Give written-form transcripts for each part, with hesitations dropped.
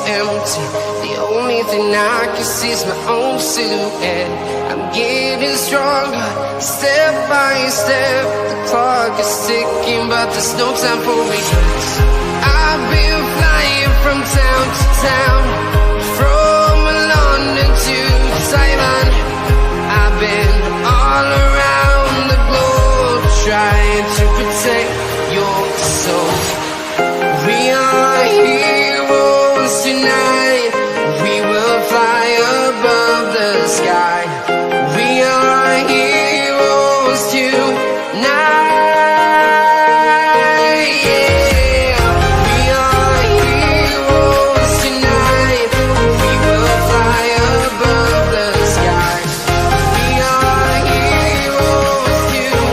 empty. The only thing I can see is my own silhouette. I'm getting stronger, step by step. The clock is ticking, but there's no time for regrets. I've been flying from town to town, from London to Taiwan. I've been all around the globe, trying to protect your soul. We are heroes tonight. We will fly above the sky. We are heroes tonight. Yeah. We are heroes tonight. We will fly above the sky. We are heroes tonight.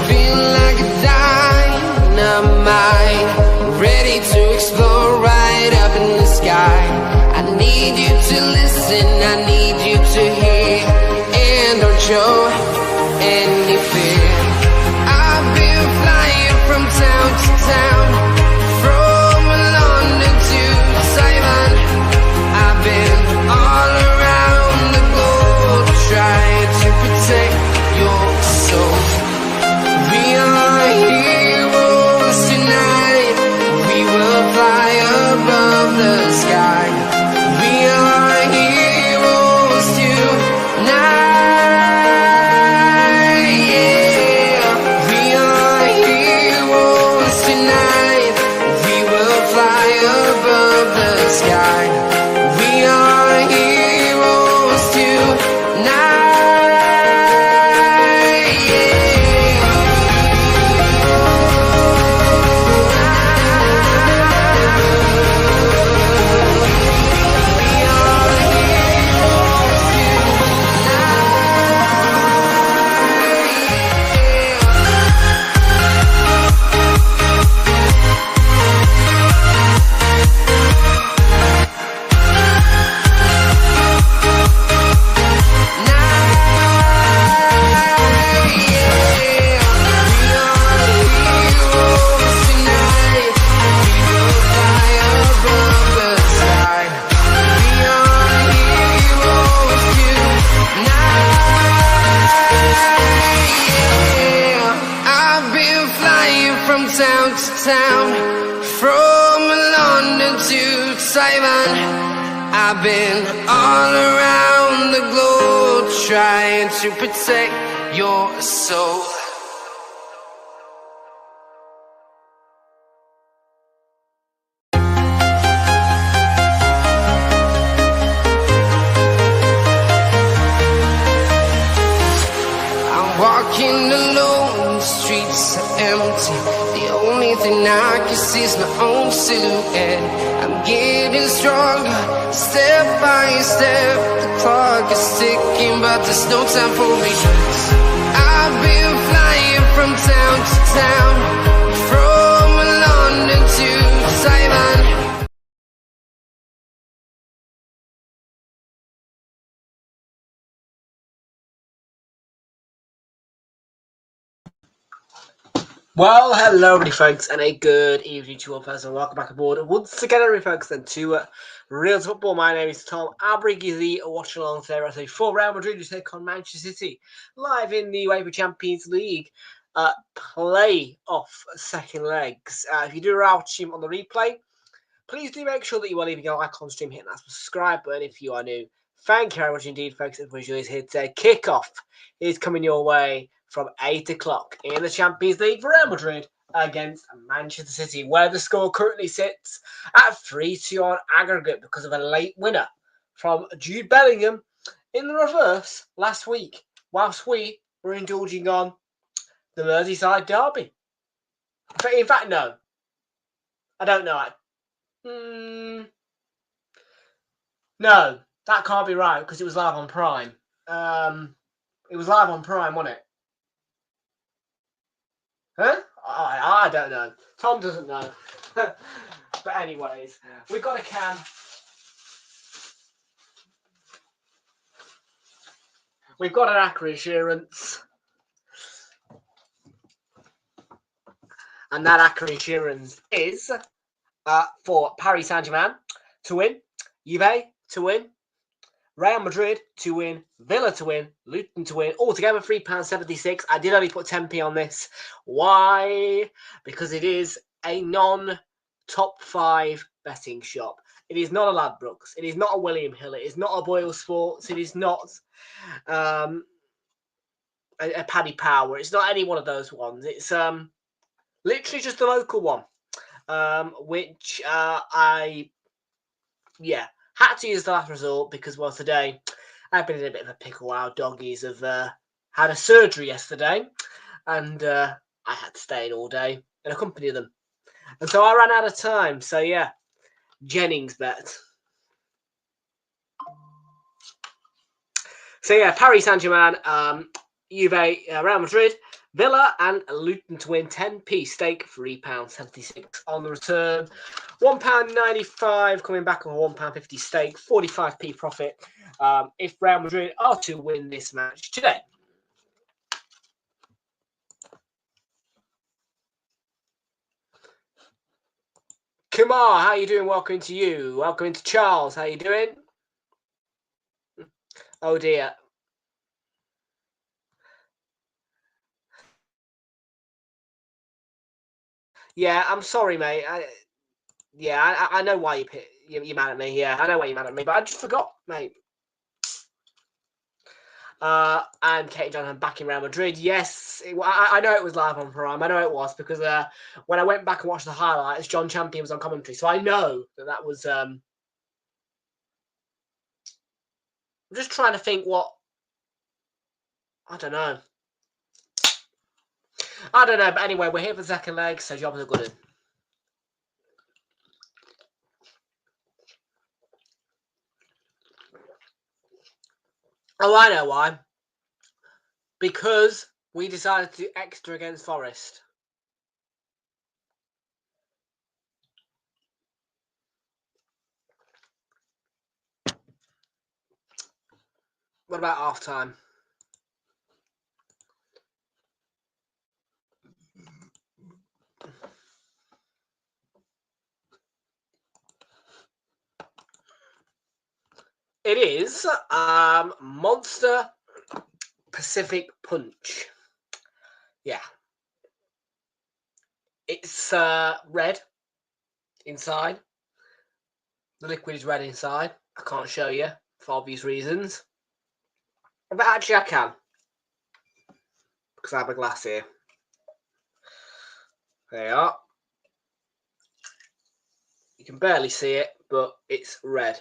Feel like a dynamite, ready to explode right up in the sky. I need you to listen, I need you to hear, and don't show any fear. I've been flying from town to town, from London to Taiwan. I've been all around the globe, trying to protect your soul. We are heroes tonight. We will fly above the sky. We are heroes tonight. Yeah. We are heroes tonight. We will fly above the sky. We are heroes tonight. Town to town, from London to Taiwan. I've been all around the globe, trying to protect your soul. I'm walking alone, the streets are empty. The only thing I can see is my own silhouette. I'm getting stronger, step by step. The clock is ticking, but there's no time for regrets. I've been flying from town to town, from London to Taiwan. Well, hello everybody folks, and a good evening to you all folks, and welcome back aboard once again everybody folks then to Real Football. My name is Tom. I'll bring you the watch along today as for Real Madrid to take on Manchester City live in the UEFA Champions League playoff second legs. If you do watch him on the replay, please do make sure that you are leaving a like on stream, hitting that subscribe button if you are new. Thank you very much indeed, folks. Everybody is here today. Kickoff is coming your way from 8 o'clock in the Champions League for Real Madrid against Manchester City, where the score currently sits at 3-2 on aggregate because of a late winner from Jude Bellingham in the reverse last week, whilst we were indulging on the Merseyside derby. In fact, no. I don't know. No, that can't be right because it was live on Prime. It was live on Prime, wasn't it? Huh? I don't know. Tom doesn't know. But anyways, we've got a can. We've got an Acre Insurance. And that Acre Insurance is for Paris Saint-Germain to win, Juve to win, Real Madrid to win, Villa to win, Luton to win, altogether £3.76. I did only put 10p on this. Why? Because it is a non-top 5 betting shop. It is not a Ladbrokes. It is not a William Hill. It is not a Boyle Sports. It is not a Paddy Power. It's not any one of those ones. It's literally just a local one, which I had to use the last resort because, well, today I've been in a bit of a pickle. Our doggies have had a surgery yesterday, and I had to stay in all day and accompany them. And so I ran out of time. So, yeah, Jennings bet. So, yeah, Paris Saint-Germain, Juve, Real Madrid, Villa and Luton to win, 10p stake, £3.76 on the return. £1.95 coming back on £1.50 stake, 45p profit if Real Madrid are to win this match today. Kumar, how you doing? Welcome to you. Welcome to Charles. How you doing? Oh dear. Yeah, I'm sorry, mate. I know why you're mad at me. Yeah, I know why you're mad at me, but I just forgot, mate. And Katie Johnson back in Real Madrid. Yes, I know it was live on Prime. I know it was because when I went back and watched the highlights, John Champion was on commentary. So I know that was... I'm just trying to think what... I don't know. But anyway, we're here for the second leg, so jobs are good. Oh, I know why. Because we decided to do extra against Forest. What about half time? It is Monster Pacific Punch. Yeah. It's red inside. The liquid is red inside. I can't show you for obvious reasons. But actually I can. Because I have a glass here. There you are. You can barely see it, but it's red.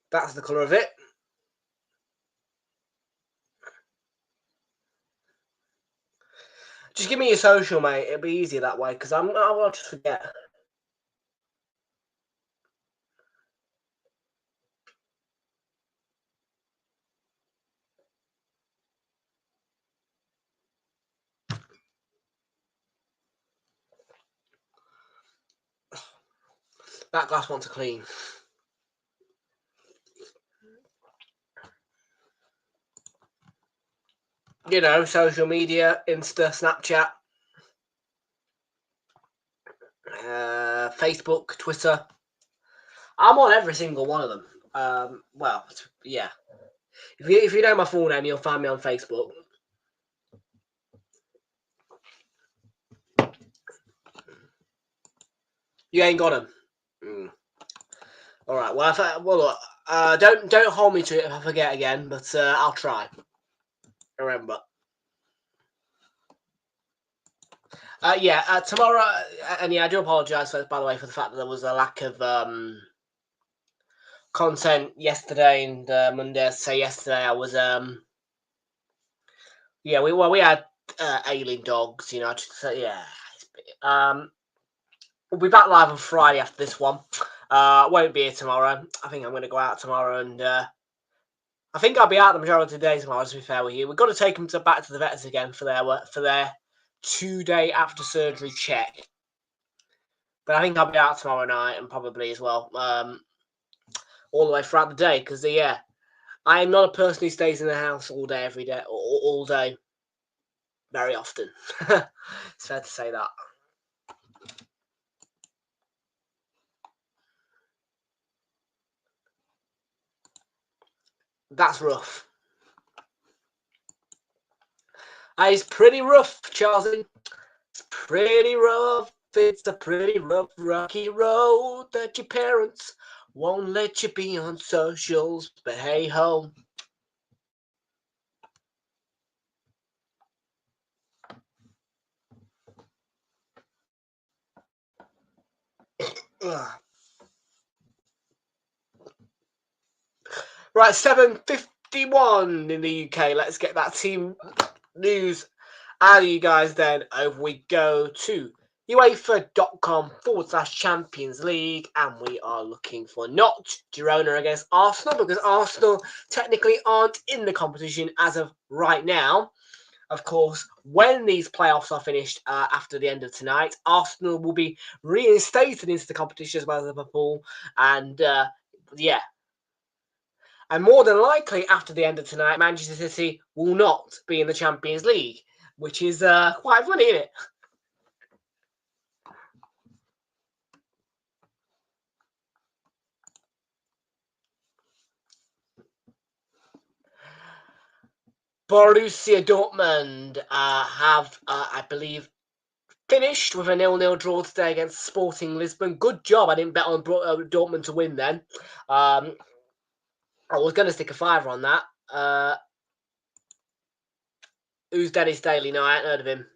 That's the colour of it. Just give me your social, mate. It'll be easier that way, because I will just forget. That glass wants to clean. You know, social media, Insta, Snapchat, Facebook, Twitter. I'm on every single one of them. Well, yeah. If you know my full name, you'll find me on Facebook. You ain't got them. All right. Well, look, don't hold me to it if I forget again, but I'll try. Remember. Tomorrow, and yeah, I do apologise by the way, for the fact that there was a lack of content yesterday and Monday. So yesterday I was we had ailing dogs, you know. We'll be back live on Friday after this one. Won't be here tomorrow. I think I'm going to go out tomorrow, and I think I'll be out the majority of the day tomorrow. To be fair with you, we've got to take them back to the vets again for their 2-day after surgery check. But I think I'll be out tomorrow night and probably as well, all the way throughout the day. Because, yeah, I am not a person who stays in the house all day, every day, all day, very often. It's fair to say that. That's rough. It's pretty rough, Chelsea. It's pretty rough. It's a pretty rough, rocky road that your parents won't let you be on socials. But hey ho. Right, 7:51 in the UK. Let's get that team news out of you guys then. Over we go to UEFA.com/Champions League, and we are looking for not Girona against Arsenal, because Arsenal technically aren't in the competition as of right now. Of course, when these playoffs are finished after the end of tonight, Arsenal will be reinstated into the competition as well as Liverpool, and yeah. And more than likely, after the end of tonight, Manchester City will not be in the Champions League, which is quite funny, isn't it? Borussia Dortmund have, I believe, finished with a 0-0 draw today against Sporting Lisbon. Good job. I didn't bet on Dortmund to win then. I was going to stick a fiver on that. Who's Dennis Daly? No, I haven't heard of him.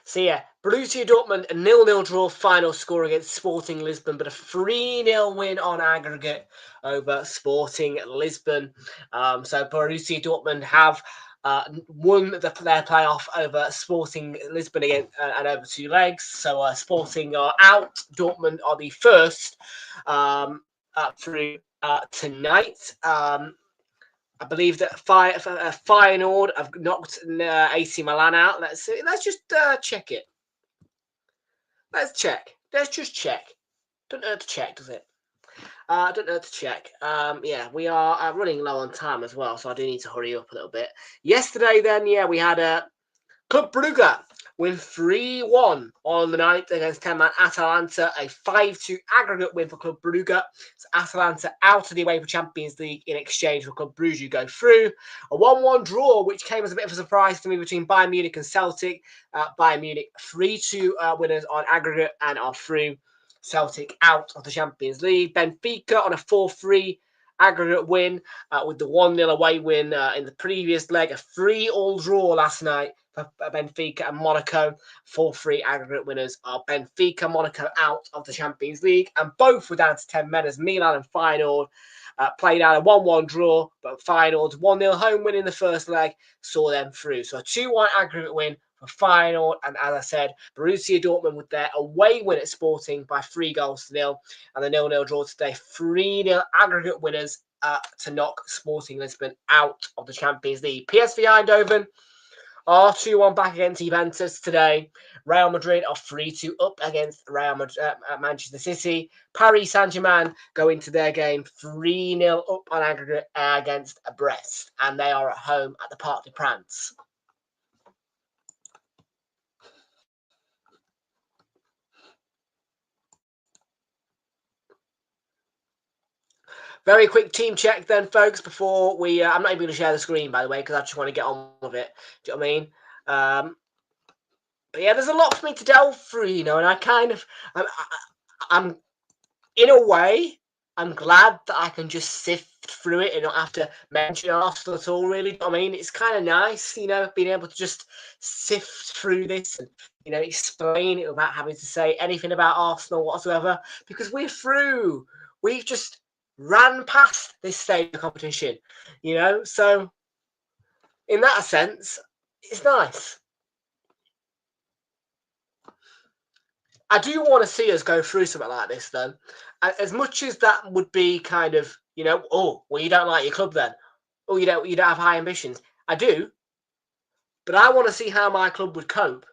So yeah, Borussia Dortmund, a 0-0 draw final score against Sporting Lisbon, but a 3-0 win on aggregate over Sporting Lisbon. So Borussia Dortmund have won their playoff over Sporting Lisbon again and over 2 legs. So Sporting are out. Dortmund are the first through tonight. I believe that Feyenoord have knocked AC Milan out. Let's see. Let's just check it. Let's check. Let's just check. Don't hurt to check, does it? Don't hurt to check. Yeah, we are running low on time as well, so I do need to hurry up a little bit. Yesterday, then, yeah, we had Club Brugge win 3-1 on the night against 10-man Atalanta, a 5-2 aggregate win for Club Brugge. So Atalanta out of the UEFA Champions League in exchange for Club Brugge who go through. A 1-1 draw, which came as a bit of a surprise to me between Bayern Munich and Celtic. Bayern Munich 3-2 winners on aggregate and are through. Celtic out of the Champions League. Benfica on a 4-3 aggregate win with the 1-0 away win in the previous leg. A 3-3 draw last night for Benfica and Monaco. 4-3 aggregate winners are Benfica, Monaco out of the Champions League, and both were down to 10 men as Milan and Feyenoord played out a 1-1 draw, but Feyenoord's 1-0 home win in the first leg saw them through. So a 2-1 aggregate win for Feyenoord, and as I said, Borussia Dortmund with their away win at Sporting by 3-0, and the 0-0 draw today, 3-0 aggregate winners to knock Sporting Lisbon out of the Champions League. PSV Eindhoven are 2-1 back against Juventus today. Real Madrid are 3-2 up against Manchester City. Paris Saint-Germain go into their game 3-0 up on aggregate against Brest, and they are at home at the Parc des Princes. Very quick team check then, folks, before we... I'm not even going to share the screen, by the way, because I just want to get on with it. Do you know what I mean? But yeah, there's a lot for me to delve through, you know, and I kind of... I'm in a way, I'm glad that I can just sift through it and not have to mention Arsenal at all, really. I mean, it's kind of nice, you know, being able to just sift through this and, you know, explain it without having to say anything about Arsenal whatsoever, because we're through. We've just ran past this stage of the competition, you know? So, in that sense, it's nice. I do want to see us go through something like this, though. As much as that would be kind of, you know, oh, well, you don't like your club then. oh, you don't have high ambitions. I do, but I want to see how my club would cope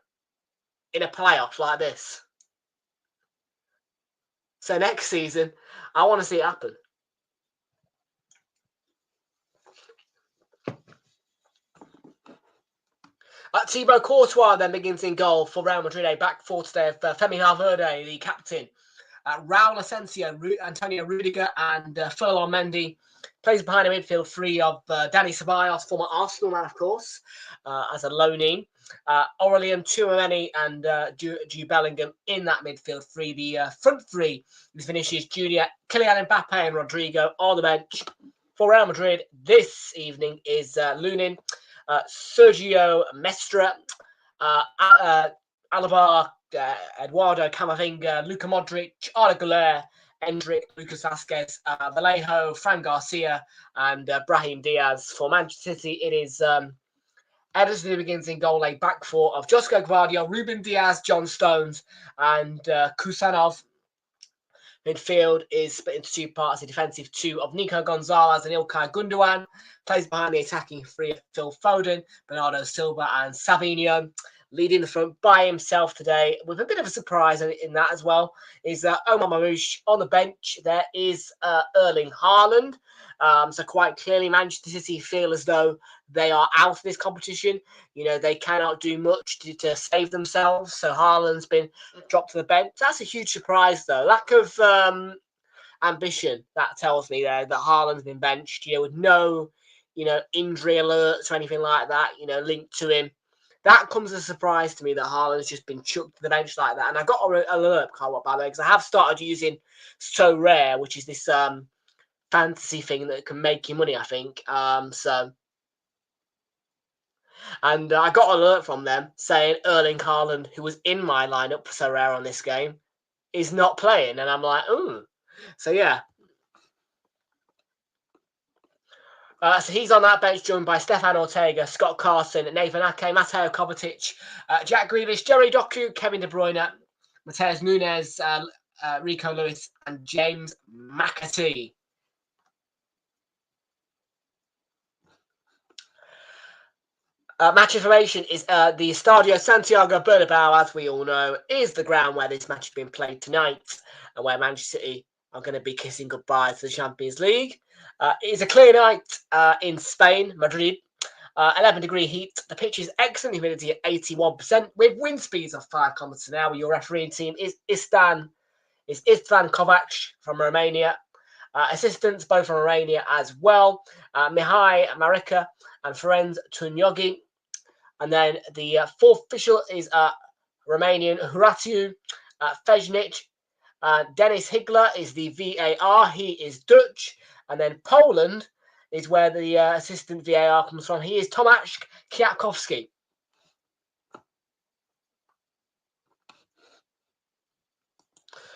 in a playoff like this. So next season, I want to see it happen. Thibaut Courtois then begins in goal for Real Madrid. A back four today of Femi Valverde, the captain. Raul Asensio, Antonio Rudiger, and Ferland Mendy plays behind a midfield three of Dani Ceballos, former Arsenal man, of course, as a loanee. Aurelien Tchouameni and Jude Bellingham in that midfield three. The front three is Vinicius Junior, Kylian Mbappe, and Rodrigo on the bench. For Real Madrid this evening is Lunin, Sergio Mestre, Alaba, Eduardo Camavinga, Luka Modric, Arda Güler, Endrick, Lucas Vazquez, Vallejo, Fran Garcia, and Brahim Diaz. For Manchester City, it is Ederson who begins in goal, a back four of Josko Gvardiol, Ruben Diaz, John Stones, and Kusanov. Midfield is split into two parts. A defensive two of Nico Gonzalez and Ilkay Gundogan. Plays behind the attacking three of Phil Foden, Bernardo Silva, and Savinho. Leading the front by himself today, with a bit of a surprise in that as well, is Omar Mamouche. On the bench, there is Erling Haaland. So quite clearly, Manchester City feel as though they are out of this competition. You know, they cannot do much to save themselves. So Haaland's been dropped to the bench. That's a huge surprise, though. Lack of ambition, that tells me there that Haaland's been benched, with no, injury alerts or anything like that, linked to him. That comes as a surprise to me that Haaland's just been chucked to the bench like that. And I got an alert, Carl, by the way, because I have started using So Rare, which is this fantasy thing that can make you money, I think. And I got an alert from them saying Erling Haaland, who was in my lineup for So Rare on this game, is not playing. And I'm like, ooh. So, yeah. So he's on that bench, joined by Stefan Ortega, Scott Carson, Nathan Ake, Mateo Kovacic, Jack Grealish, Jerry Doku, Kevin De Bruyne, Mateus Nunes, Rico Lewis, and James McAtee. Match information is the Estadio Santiago Bernabeu, as we all know, is the ground where this match has been played tonight and where Manchester City are going to be kissing goodbye to the Champions League. It's a clear night in Spain, Madrid. 11-degree heat. The pitch is excellent humidity at 81%, with wind speeds of 5 kilometers an hour. Your refereeing team is Istvan Kovac from Romania. Assistants both from Romania as well. Mihai Marika and Ferenc Tunyogi. And then the fourth official is Romanian Huratiu Fejnic. Dennis Higler is the VAR. He is Dutch. And then Poland is where the assistant VAR comes from. He is Tomasz Kwiatkowski.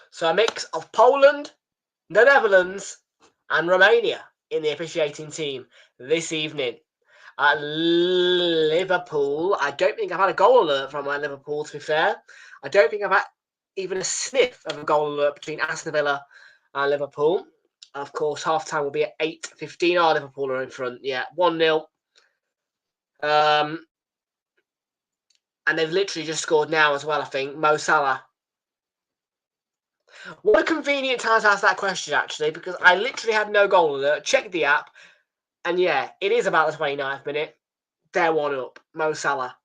So a mix of Poland, the Netherlands, and Romania in the officiating team this evening. Liverpool, I don't think I've had a goal alert from Liverpool, to be fair. I don't think I've had even a sniff of a goal alert between Aston Villa and Liverpool. Of course, half-time will be at 8:15. Liverpool are in front. Yeah, 1-0. And they've literally just scored now as well, I think. Mo Salah. What a convenient time to ask that question, actually, because I literally had no goal alert. Checked the app. And yeah, it is about the 29th minute. They're 1 up. Mo Salah.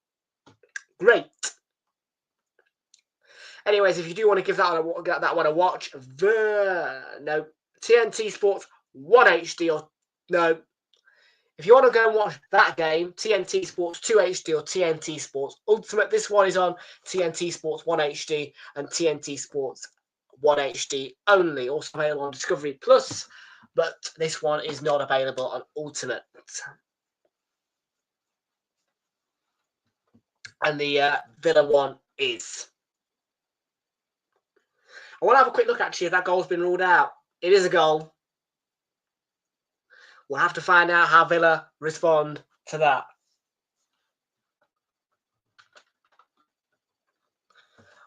Great. Anyways, if you do want to give that one a watch, TNT Sports 1 HD or no. If you want to go and watch that game, TNT Sports 2 HD or TNT Sports Ultimate. This one is on TNT Sports 1 HD and TNT Sports 1 HD only. Also available on Discovery Plus, but this one is not available on Ultimate. And the Villa one is. I want to have a quick look, actually, if that goal's been ruled out. It is a goal. We'll have to find out how Villa respond to that.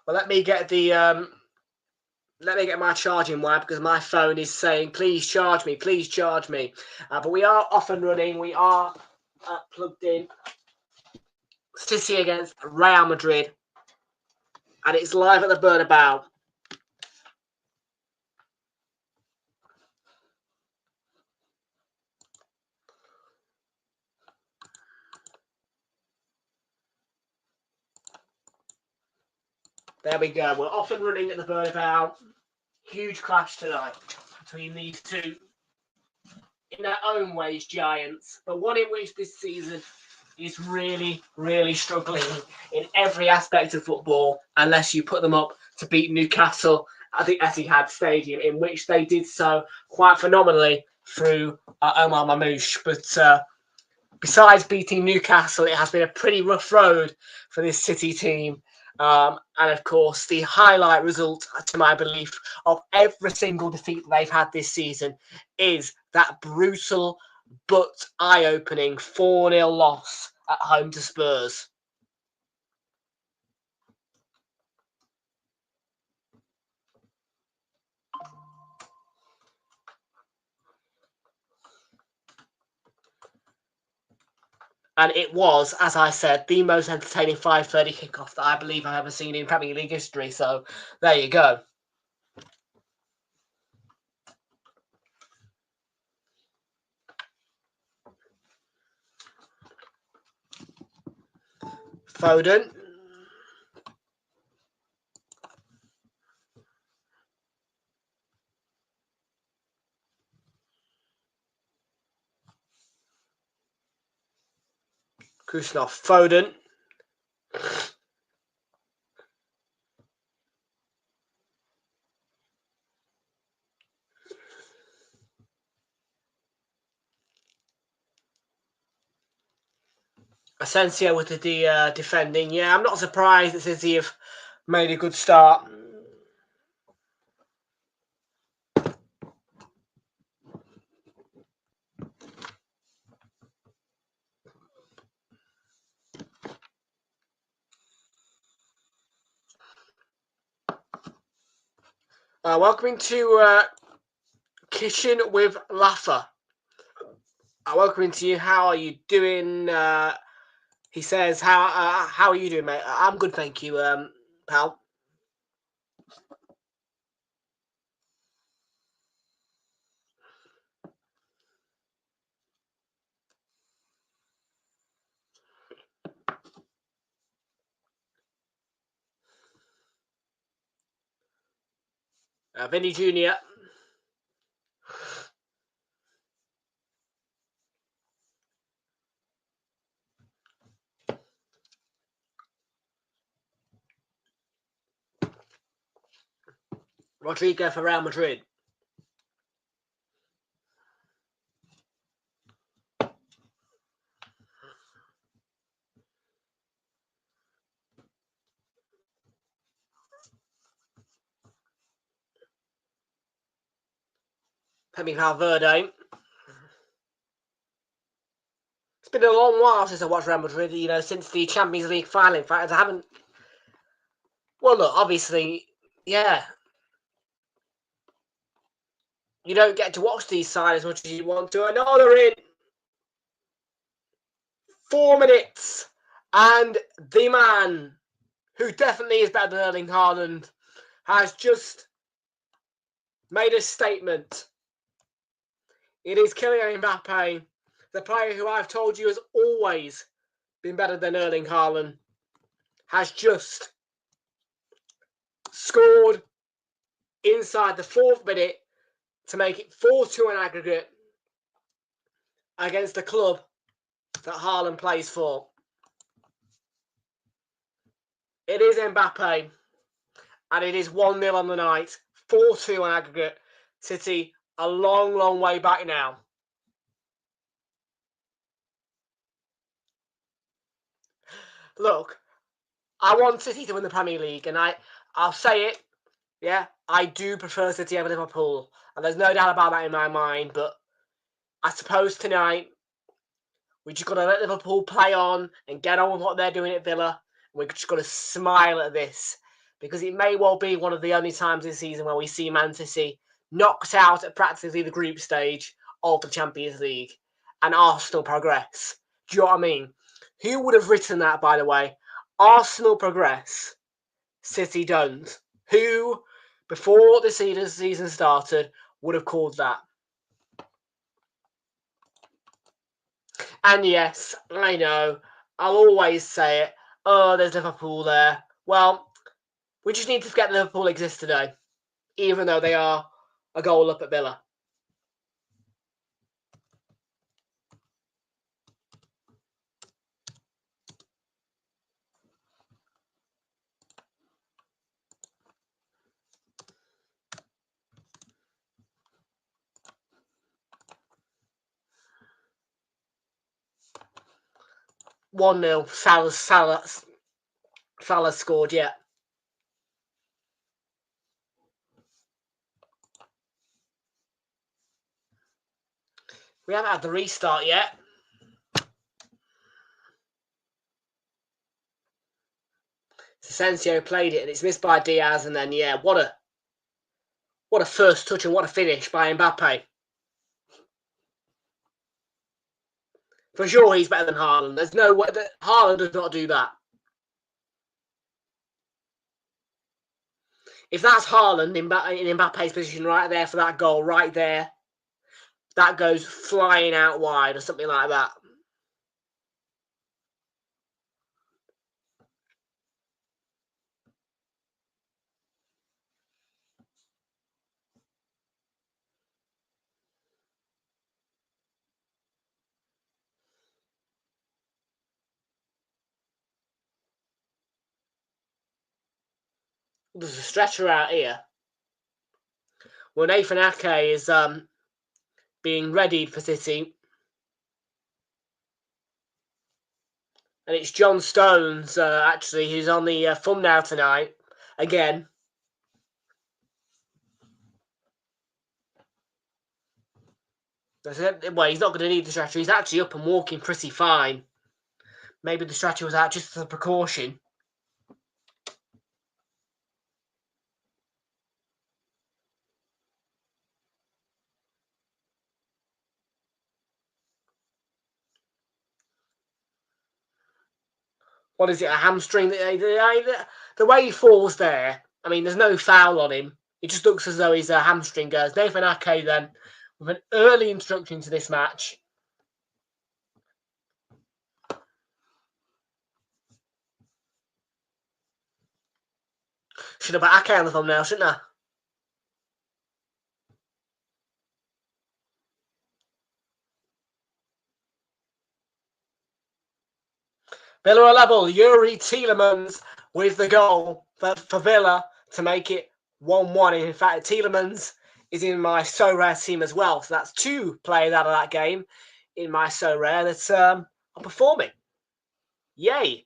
Well, let me get the let me get my charging wire because my phone is saying, please charge me, please charge me. But we are off and running. We are plugged in. City against Real Madrid. And it's live at the Bernabeu. There we go. We're off and running at the Bernabeu. Huge clash tonight between these two, in their own ways, giants, but one in which this season is really, really struggling in every aspect of football, unless you put them up to beat Newcastle at the Etihad Stadium, in which they did so quite phenomenally through Omar Mamouche. But besides beating Newcastle, it has been a pretty rough road for this City team. And of course, the highlight result, to my belief, of every single defeat they've had this season is that brutal but eye-opening 4-0 loss at home to Spurs. And it was, as I said, the most entertaining 5:30 kickoff that I believe I've ever seen in Premier League history. So there you go. Foden. Kusnov. Foden. Asensio with the defending. Yeah, I'm not surprised that City have made a good start. Welcoming to Kitchen with Laffer. Welcoming to you. How are you doing? He says, how are you doing, mate? I'm good, thank you, pal. Vinny Jr. Rodrigo for Real Madrid. Femi Valverde. It's been a long while since I watched Real Madrid, since the Champions League final. In fact, I haven't... Well, look, obviously, yeah. You don't get to watch these sides as much as you want to. I know they're in 4 minutes. And the man who definitely is better than Erling Haaland has just made a statement. It is Kylian Mbappe, the player who I've told you has always been better than Erling Haaland, has just scored inside the 4th minute to make it 4-2 in aggregate against the club that Haaland plays for. It is Mbappe, and it is 1-0 on the night, 4-2 on aggregate. City a long, long way back now. Look, I want City to win the Premier League, and I'll say it, yeah, I do prefer City over Liverpool, and there's no doubt about that in my mind, but I suppose tonight we just got to let Liverpool play on and get on with what they're doing at Villa. We've just got to smile at this because it may well be one of the only times this season where we see Man City knocked out at practically the group stage of the Champions League and Arsenal progress. Do you know what I mean? Who would have written that, by the way? Arsenal progress, City don't. Who, before the season started, would have called that? And yes, I know, I'll always say it. Oh, there's Liverpool there. Well, we just need to forget Liverpool exists today, even though they are a goal up at Villa. One 0 Salah scored, yeah. We haven't had the restart yet. Asensio played it and it's missed by Diaz, and then yeah, what a first touch and what a finish by Mbappe. For sure, he's better than Haaland. There's no way that Haaland does not do that. If that's Haaland in Mbappe's position right there for that goal, right there, that goes flying out wide or something like that. There's a stretcher out here. Well, Nathan Ake is being readied for City. And it's John Stones, actually, who's on the thumbnail tonight. Again. Well, he's not going to need the stretcher. He's actually up and walking pretty fine. Maybe the stretcher was out just as a precaution. What is it, a hamstring? The way he falls there, I mean, there's no foul on him. It just looks as though his hamstring goes. Nathan Ake then, with an early introduction to this match. Should have put Ake on the thumbnail, shouldn't I? Villa are level. Yuri Tielemans with the goal for Villa to make it 1-1. In fact, Tielemans is in my So Rare team as well. So that's two players out of that game in my So Rare that are performing. Yay.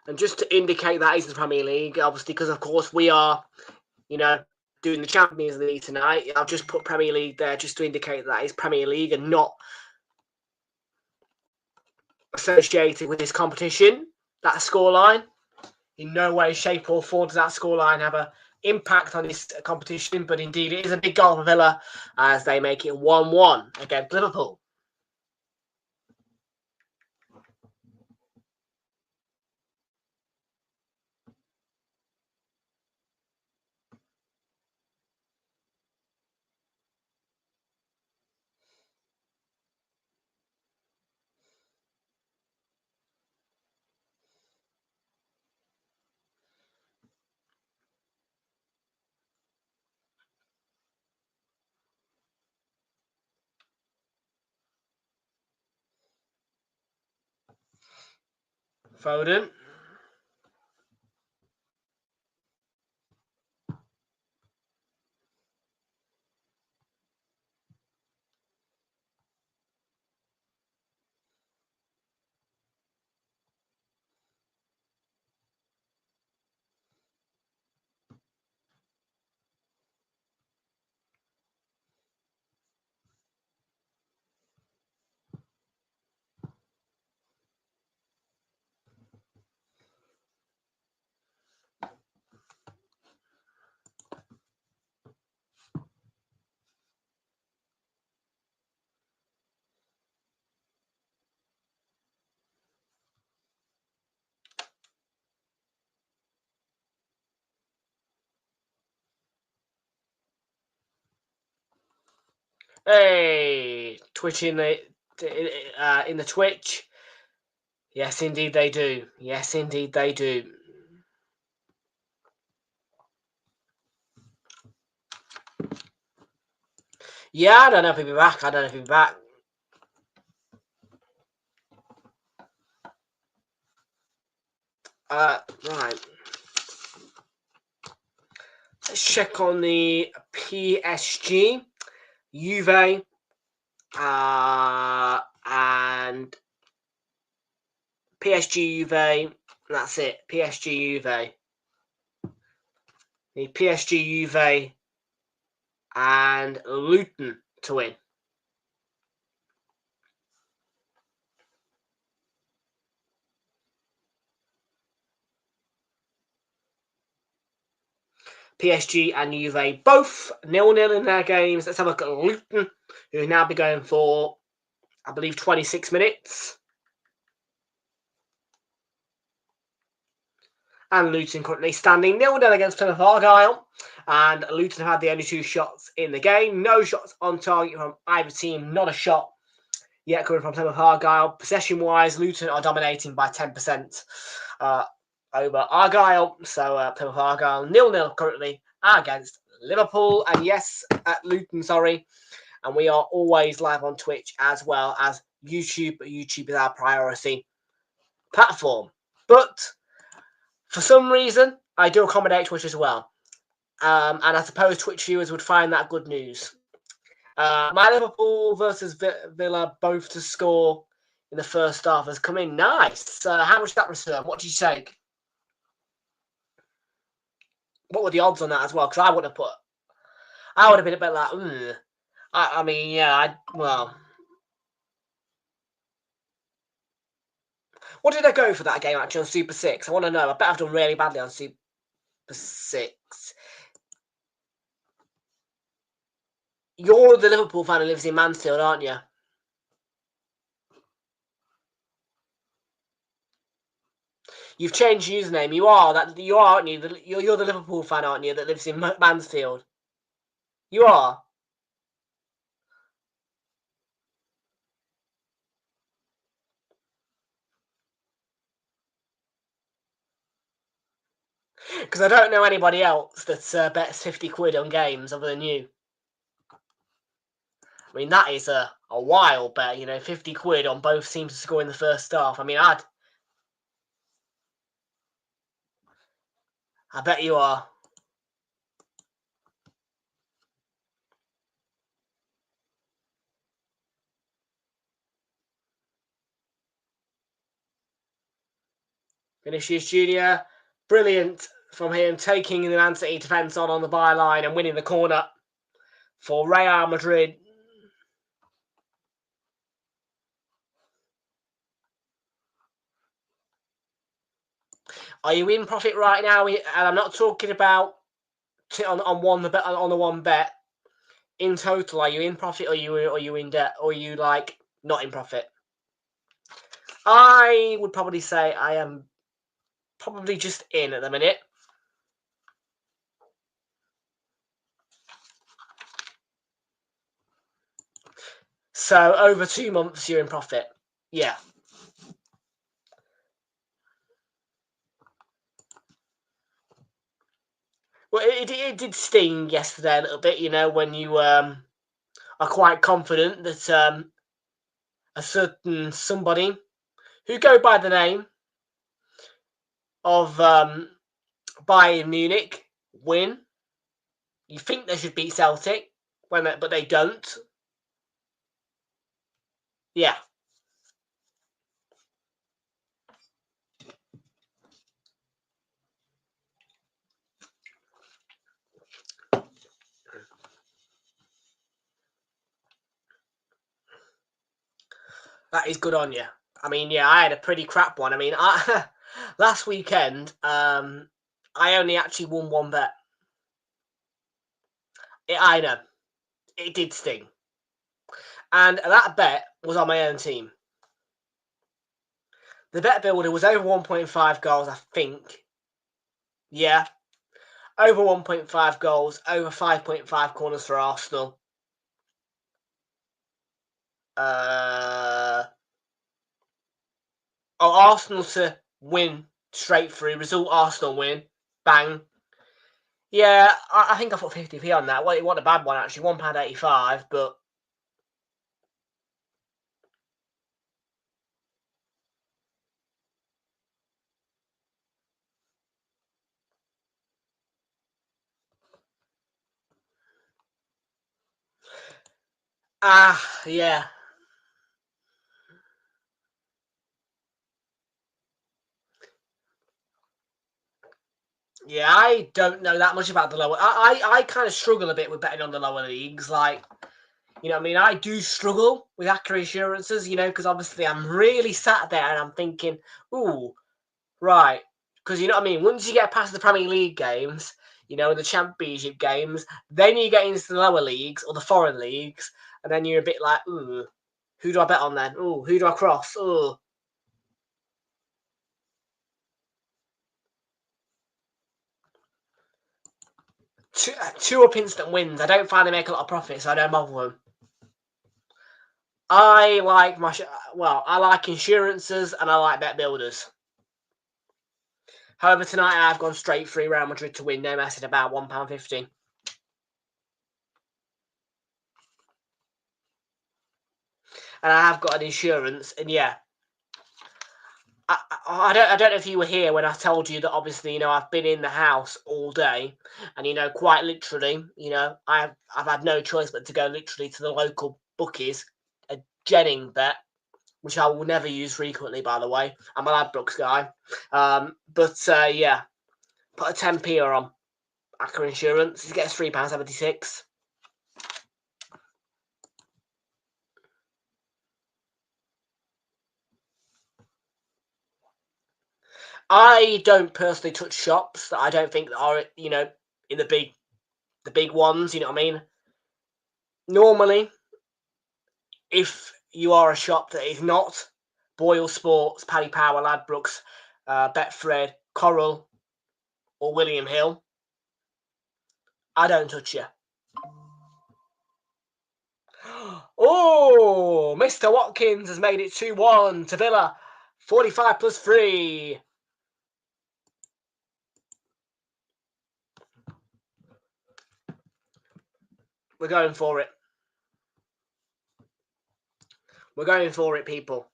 And just to indicate that is the Premier League, obviously, because of course we are, doing the Champions League tonight. I've just put Premier League there just to indicate that is Premier League and not associated with this competition. That scoreline, in no way, shape or form does that scoreline have an impact on this competition, but indeed it is a big goal for Villa as they make it 1-1 against Liverpool. Foden. Hey, Twitch in the Twitch. Yes, indeed they do. Yes, indeed they do. Yeah, I don't know if he'll be back. I don't know if he'll be back. Right. Let's check on the PSG, Juve, and PSG, Juve. That's it. PSG, Juve. The PSG, Juve, and Luton to win. PSG and Juve both 0-0 in their games. Let's have a look at Luton, who will now be going for, I believe, 26 minutes. And Luton currently standing 0-0 against Plymouth Argyle. And Luton had the only 2 shots in the game. No shots on target from either team. Not a shot yet coming from Plymouth Argyle. Possession-wise, Luton are dominating by 10% over Argyle. So Plymouth Argyle 0-0 currently against Liverpool. And yes, at Luton, sorry. And we are always live on Twitch as well as YouTube. YouTube is our priority platform. But for some reason, I do accommodate Twitch as well. And I suppose Twitch viewers would find that good news. My Liverpool versus Villa both to score in the first half has come in nice. How much did that return? What did you take? What were the odds on that as well? Because I would have been a bit like, ugh. I mean, yeah, well. What did I go for that game actually on Super 6? I want to know. I bet I've done really badly on Super 6. You're the Liverpool fan who lives in Mansfield, aren't you? You've changed your username. You are, aren't you? You're the Liverpool fan, aren't you, that lives in Mansfield? You are. Because I don't know anybody else that bets 50 quid on games other than you. I mean, that is a wild bet, 50 quid on both teams to score in the first half. I mean, I bet you are. Vinicius Jr., brilliant from him, taking the Man City defence on the byline and winning the corner for Real Madrid. Are you in profit right now? And I'm not talking about on the one bet. In total, are you in profit, or are you in debt, or are you like not in profit? I would probably say I am probably just in at the minute. So over 2 months, you're in profit. Yeah. Well, it did sting yesterday a little bit, when you are quite confident that a certain somebody who go by the name of Bayern Munich win. You think they should beat Celtic, but they don't. Yeah. That is good on you. I mean, yeah, I had a pretty crap one. I mean, last weekend, I only actually won one bet. I know. It did sting. And that bet was on my own team. The bet builder was over 1.5 goals, I think. Yeah. Over 1.5 goals, over 5.5 corners for Arsenal. Arsenal to win straight through. Result, Arsenal win. Bang. Yeah, I think I put 50p on that. Well, it wasn't a bad one, actually. £1.85, but... yeah. Yeah, I don't know that much about the lower... I kind of struggle a bit with betting on the lower leagues. Like, you know what I mean? I do struggle with accurate assurances, you know, because obviously I'm really sat there and I'm thinking, ooh, right. Because you know what I mean? Once you get past the Premier League games, you know, the Championship games, then you get into the lower leagues or the foreign leagues, and then you're a bit like, ooh, who do I bet on then? Ooh, who do I cross? Ooh. Two up instant wins. I don't find they make a lot of profit, so I don't bother them. I like I like insurances and I like bet builders. However, tonight I've gone straight through Real Madrid to win. No messing about, £1.50. And I have got an insurance, and yeah, I don't know if you were here when I told you that obviously, you know, I've been in the house all day, and you know, quite literally, you know, I've had no choice but to go literally to the local bookies, a Jennings bet, which I will never use frequently, by the way. I'm a Ladbrokes guy, yeah, put a 10p on Accra Insurance. It gets £3.76. I don't personally touch shops that I don't think are, you know, in the big ones, you know what I mean? Normally, if you are a shop that is not Boyle Sports, Paddy Power, Ladbrokes, Betfred, Coral, or William Hill, I don't touch you. Oh, Mr. Watkins has made it 2-1 to Villa. 45 plus 3. We're going for it. We're going for it, people.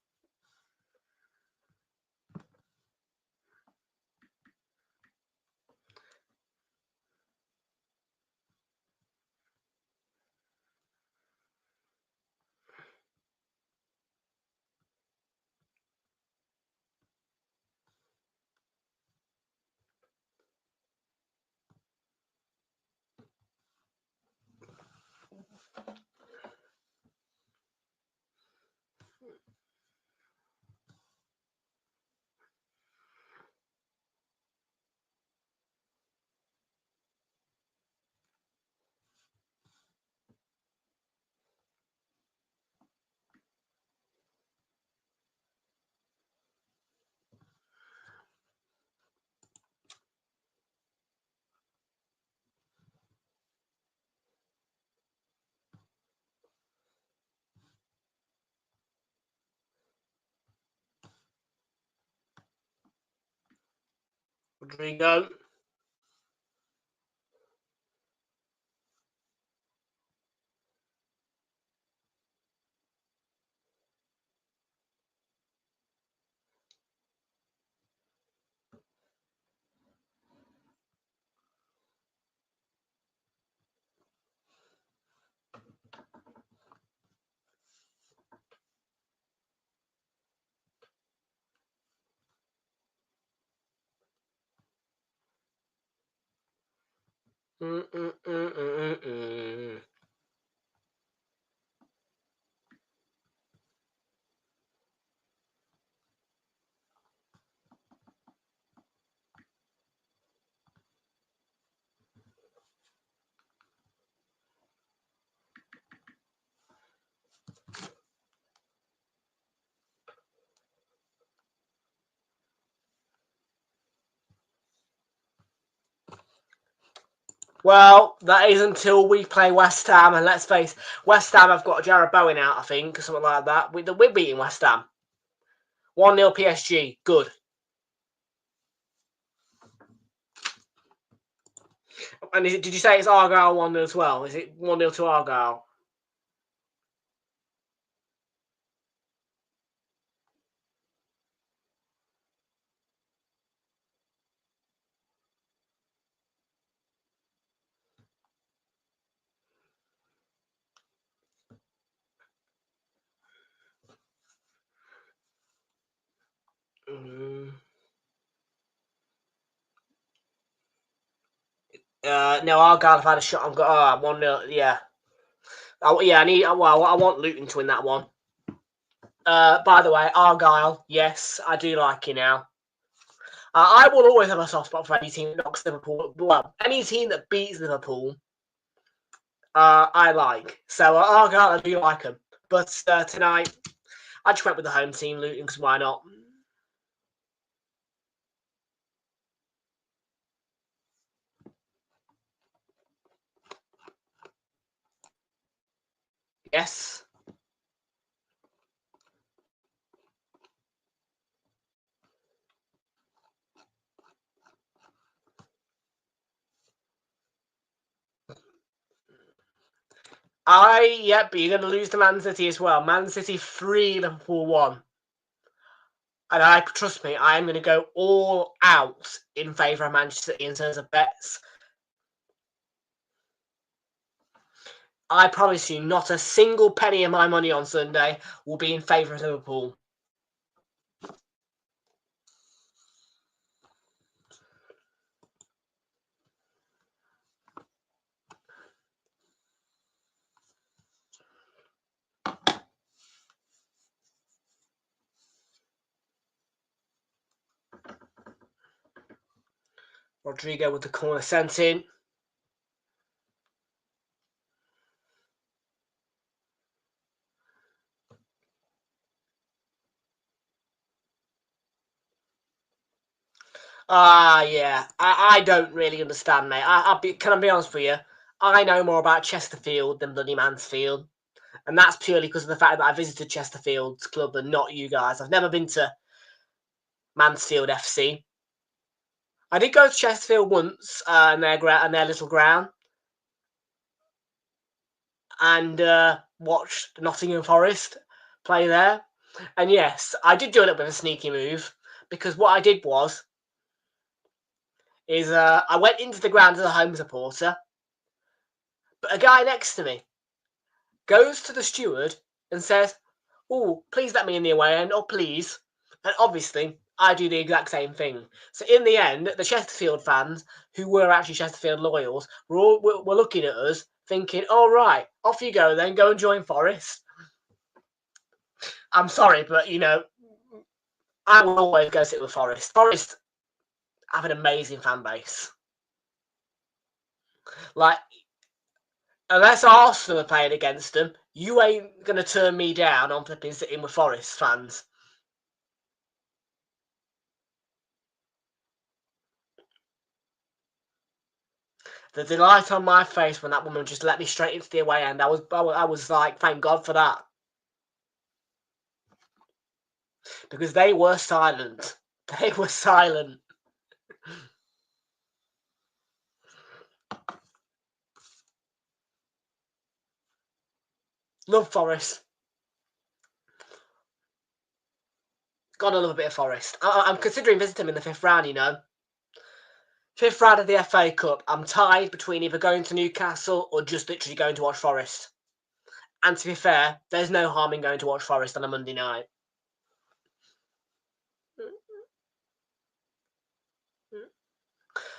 Rodrigo. Well, that is until we play West Ham, and let's face West Ham have got Jared Bowen out, I think, or something like that. We're beating West Ham. 1-0 PSG. Good. And did you say it's Argyle 1-0 as well? Is it 1-0 to Argyle? No, Argyle have had a shot on goal. 1-0. Yeah. Yeah, I want Luton to win that one. By the way, Argyle, yes, I do like you now. I will always have a soft spot for any team that knocks Liverpool. Well, any team that beats Liverpool, I like. So Argyle, I do like them. But tonight, I just went with the home team, Luton, because why not? Yes. Yep, but you're going to lose to Man City as well. Man City 3, Liverpool 1. And trust me, I am going to go all out in favour of Manchester City in terms of bets. I promise you, not a single penny of my money on Sunday will be in favour of Liverpool. Rodrigo with the corner sent in. Yeah. I don't really understand, mate. Can I be honest with you? I know more about Chesterfield than bloody Mansfield. And that's purely because of the fact that I visited Chesterfield's club and not you guys. I've never been to Mansfield FC. I did go to Chesterfield once in their little ground and watched Nottingham Forest play there. And yes, I did do a little bit of a sneaky move because what I did is I went into the ground as a home supporter, but a guy next to me goes to the steward and says, "Oh, please let me in the away end, oh please." And obviously, I do the exact same thing. So in the end, the Chesterfield fans, who were actually Chesterfield loyals, were looking at us thinking, "All right, off you go then, go and join Forest." I'm sorry, but I will always go sit with Forest. Forest have an amazing fan base. Like, unless Arsenal are playing against them, you ain't going to turn me down on flipping sitting with Forest fans. The delight on my face when that woman just let me straight into the away end, I was like, thank God for that. Because they were silent. They were silent. Love Forest. Gotta love a bit of Forest. I'm considering visiting them in the 5th round, you know. 5th round of the FA Cup. I'm tied between either going to Newcastle or just literally going to watch Forest. And to be fair, there's no harm in going to watch Forest on a Monday night.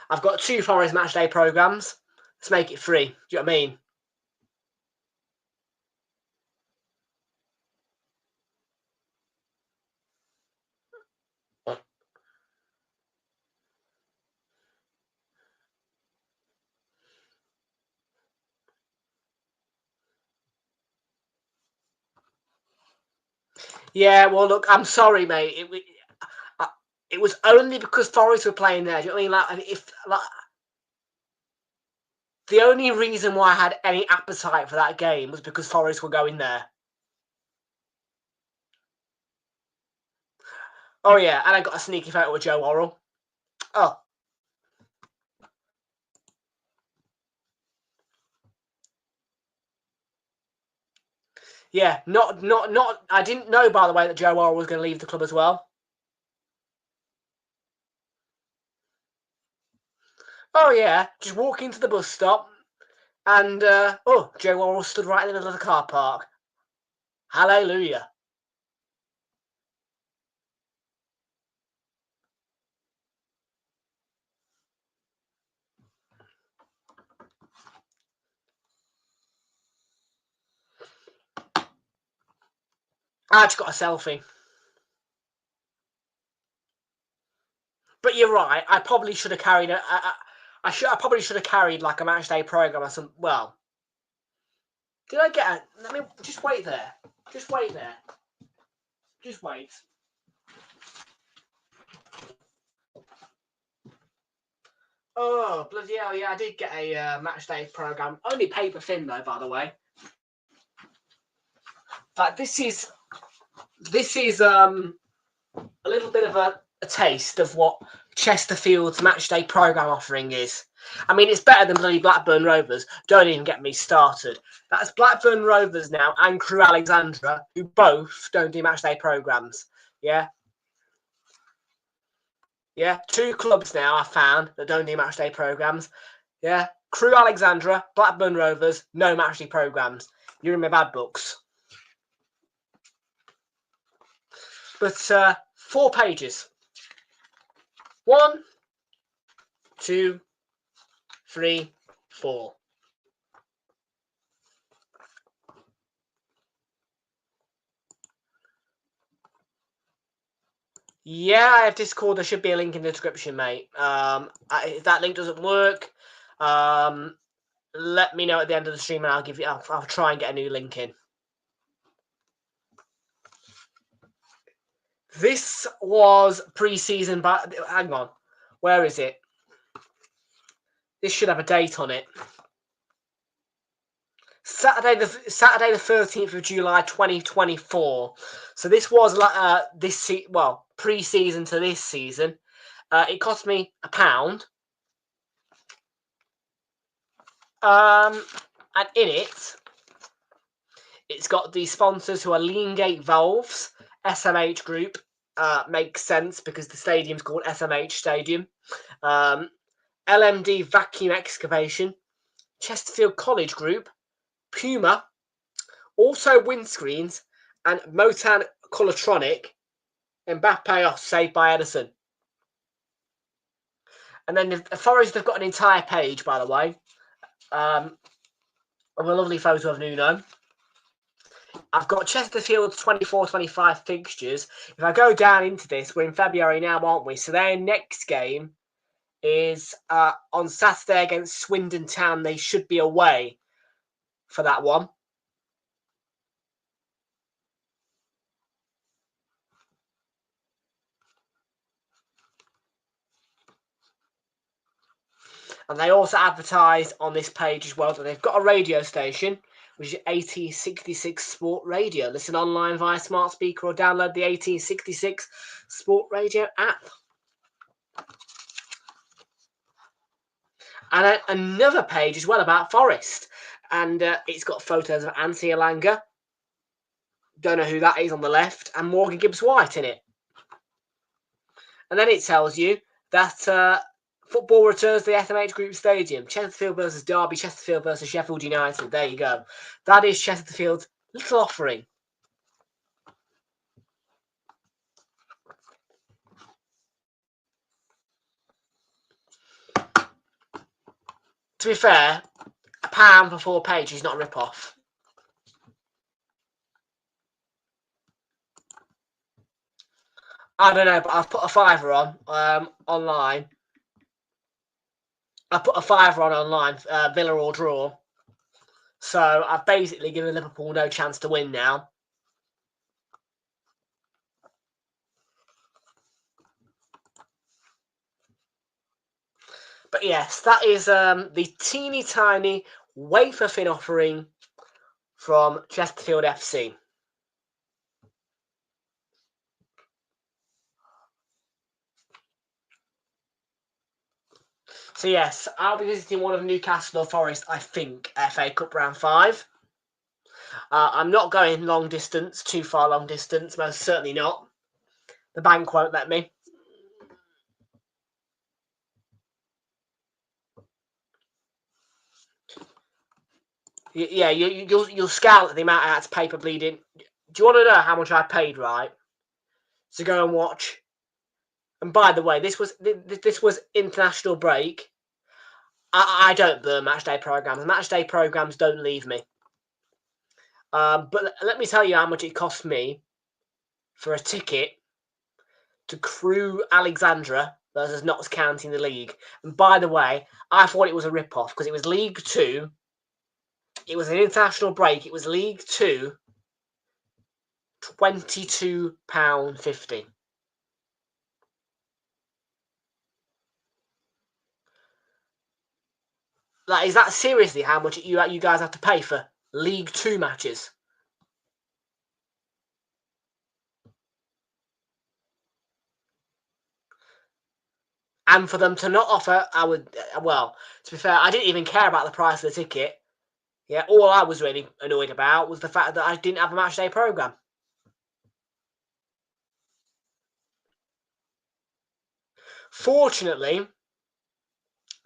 I've got 2 Forest matchday programmes. Let's make it 3. Do you know what I mean? Yeah, well, look, I'm sorry, mate. It was only because Forest were playing there. Do you know what I mean? Like, The only reason why I had any appetite for that game was because Forest were going there. Oh, yeah, and I got a sneaky photo with Joe Worrell. Oh. Yeah, I didn't know, by the way, that Joe Worrell was going to leave the club as well. Oh, yeah, just walk into the bus stop and, Joe Worrell stood right in the middle of the car park. Hallelujah. I just got a selfie. But you're right. I probably should have carried I probably should have carried like a match day program or some. Well, did I get a? Let me just wait there. Just wait there. Just wait. Oh bloody hell! Yeah, I did get a match day program. Only paper thin though, by the way. But this is a little bit of a taste of what Chesterfield's matchday programme offering is. I mean, it's better than bloody Blackburn Rovers. Don't even get me started. That's Blackburn Rovers now and Crew Alexandra, who both don't do matchday programmes. Yeah? Yeah, 2 clubs now I found that don't do matchday programmes. Yeah? Crew Alexandra, Blackburn Rovers, no matchday programmes. You're in my bad books. But 4 pages. 1, 2, 3, 4. Yeah, I have Discord. There should be a link in the description, mate. If that link doesn't work, let me know at the end of the stream, and I'll try and get a new link in. This was pre-season, but hang on, where is it? This should have a date on it. Saturday the 13th of July 2024. So this was like pre-season to this season. It cost me £1. And in it, it's got the sponsors who are Leangate Valves, SMH Group. Makes sense because the stadium's called SMH Stadium. LMD Vacuum Excavation, Chesterfield College Group, Puma, also Windscreens, and Motan Colotronic, Mbappe off, saved by Edison. And then the Forest have got an entire page, by the way, of a lovely photo of Nuno. I've got Chesterfield's 24-25 fixtures. If I go down into this, we're in February now, aren't we? So their next game is on Saturday against Swindon Town. They should be away for that one. And they also advertise on this page as well that they've got a radio station, which is 1866 Sport Radio. Listen online via smart speaker or download the 1866 Sport Radio app. And another page as well about Forest. And it's got photos of Anthony Elanga. Don't know who that is on the left. And Morgan Gibbs-White in it. And then it tells you that football returns to the SMH Group Stadium. Chesterfield versus Derby, Chesterfield versus Sheffield United. There you go. That is Chesterfield's little offering. To be fair, £1 for 4 pages is not a rip-off. I don't know, but I've put a £5 on online. I put a £5 on online, Villa or draw. So I've basically given Liverpool no chance to win now. But yes, that is the teeny tiny wafer thin offering from Chesterfield FC. So yes, I'll be visiting one of Newcastle or Forest, I think, FA Cup round 5. I'm not going long distance, too far long distance, most certainly not. The bank won't let me. Yeah, you'll scout the amount I had to pay for bleeding. Do you want to know how much I paid, right, to go and watch? And by the way, this was international break. I don't burn matchday programs. Matchday programs don't leave me. But let me tell you how much it cost me for a ticket to Crewe Alexandra versus Notts County in the league. And by the way, I thought it was a rip-off because it was League 2. It was an international break. It was League 2, £22.50. Like, is that seriously how much you guys have to pay for League 2 matches? And for them to not offer, well, to be fair, I didn't even care about the price of the ticket. Yeah, all I was really annoyed about was the fact that I didn't have a matchday programme. Fortunately,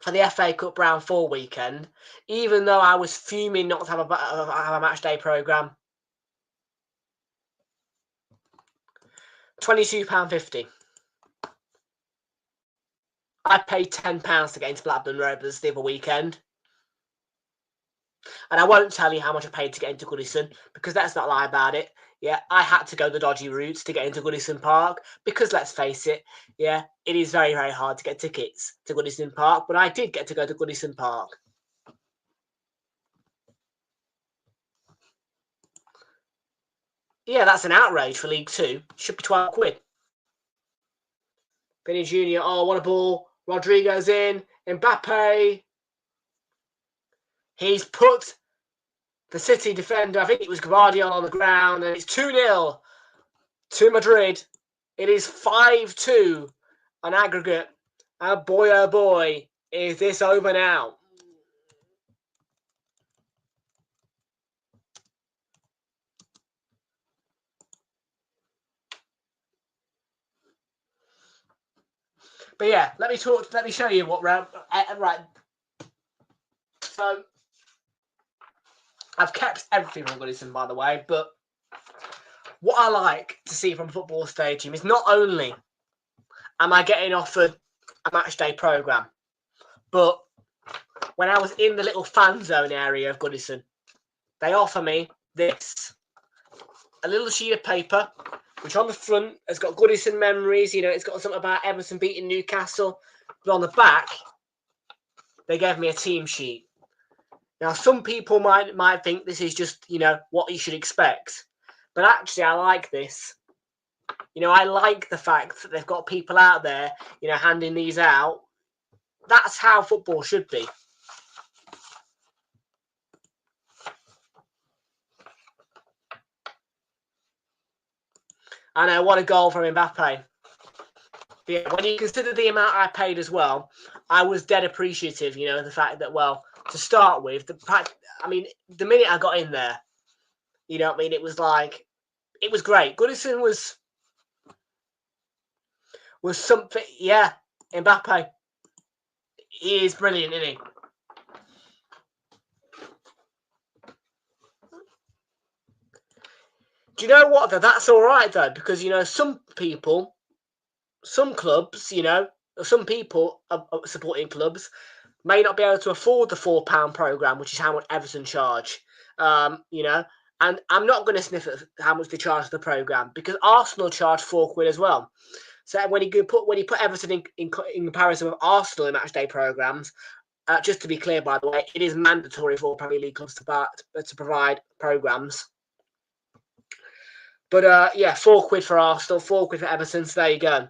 for the FA Cup round 4 weekend, even though I was fuming not to have a matchday programme, £22.50. I paid £10 to get into Blackburn Rovers the other weekend. And I won't tell you how much I paid to get into Goodison, because let's not lie about it. Yeah, I had to go the dodgy routes to get into Goodison Park, because let's face it, yeah, it is very, very hard to get tickets to Goodison Park, but I did get to go to Goodison Park. Yeah, that's an outrage for League 2. Should be £12. Vinny Jr., oh, what a ball. Rodrigo's in. Mbappe. He's put the City defender, I think it was Guardiola, on the ground, and it's 2-0 to Madrid. It is 5-2 on aggregate. And boy, oh boy, is this over now. But yeah, let me show you what round. Right. So I've kept everything from Goodison, by the way, but what I like to see from Football Stadium is not only am I getting offered a matchday programme, but when I was in the little fan zone area of Goodison, they offer me this. A little sheet of paper, which on the front has got Goodison memories. You know, it's got something about Everton beating Newcastle. But on the back, they gave me a team sheet. Now, some people might think this is just, you know, what you should expect. But actually, I like this. You know, I like the fact that they've got people out there, you know, handing these out. That's how football should be. I know, what a goal from Mbappe. But yeah, when you consider the amount I paid as well, I was dead appreciative, you know, the fact that, well, to start with, the minute I got in there, you know what I mean, it was great. Goodison was something, yeah, Mbappe. He is brilliant, isn't he? Do you know what, though? That's all right, though, because, you know, some people, some clubs, you know, some people supporting clubs may not be able to afford the £4 programme, which is how much Everton charge, you know. And I'm not going to sniff at how much they charge the programme, because Arsenal charge £4 as well. So when you put Everton in comparison with Arsenal in matchday programmes, just to be clear, by the way, it is mandatory for Premier League clubs to provide programmes. But yeah, £4 for Arsenal, £4 for Everton. So there you go.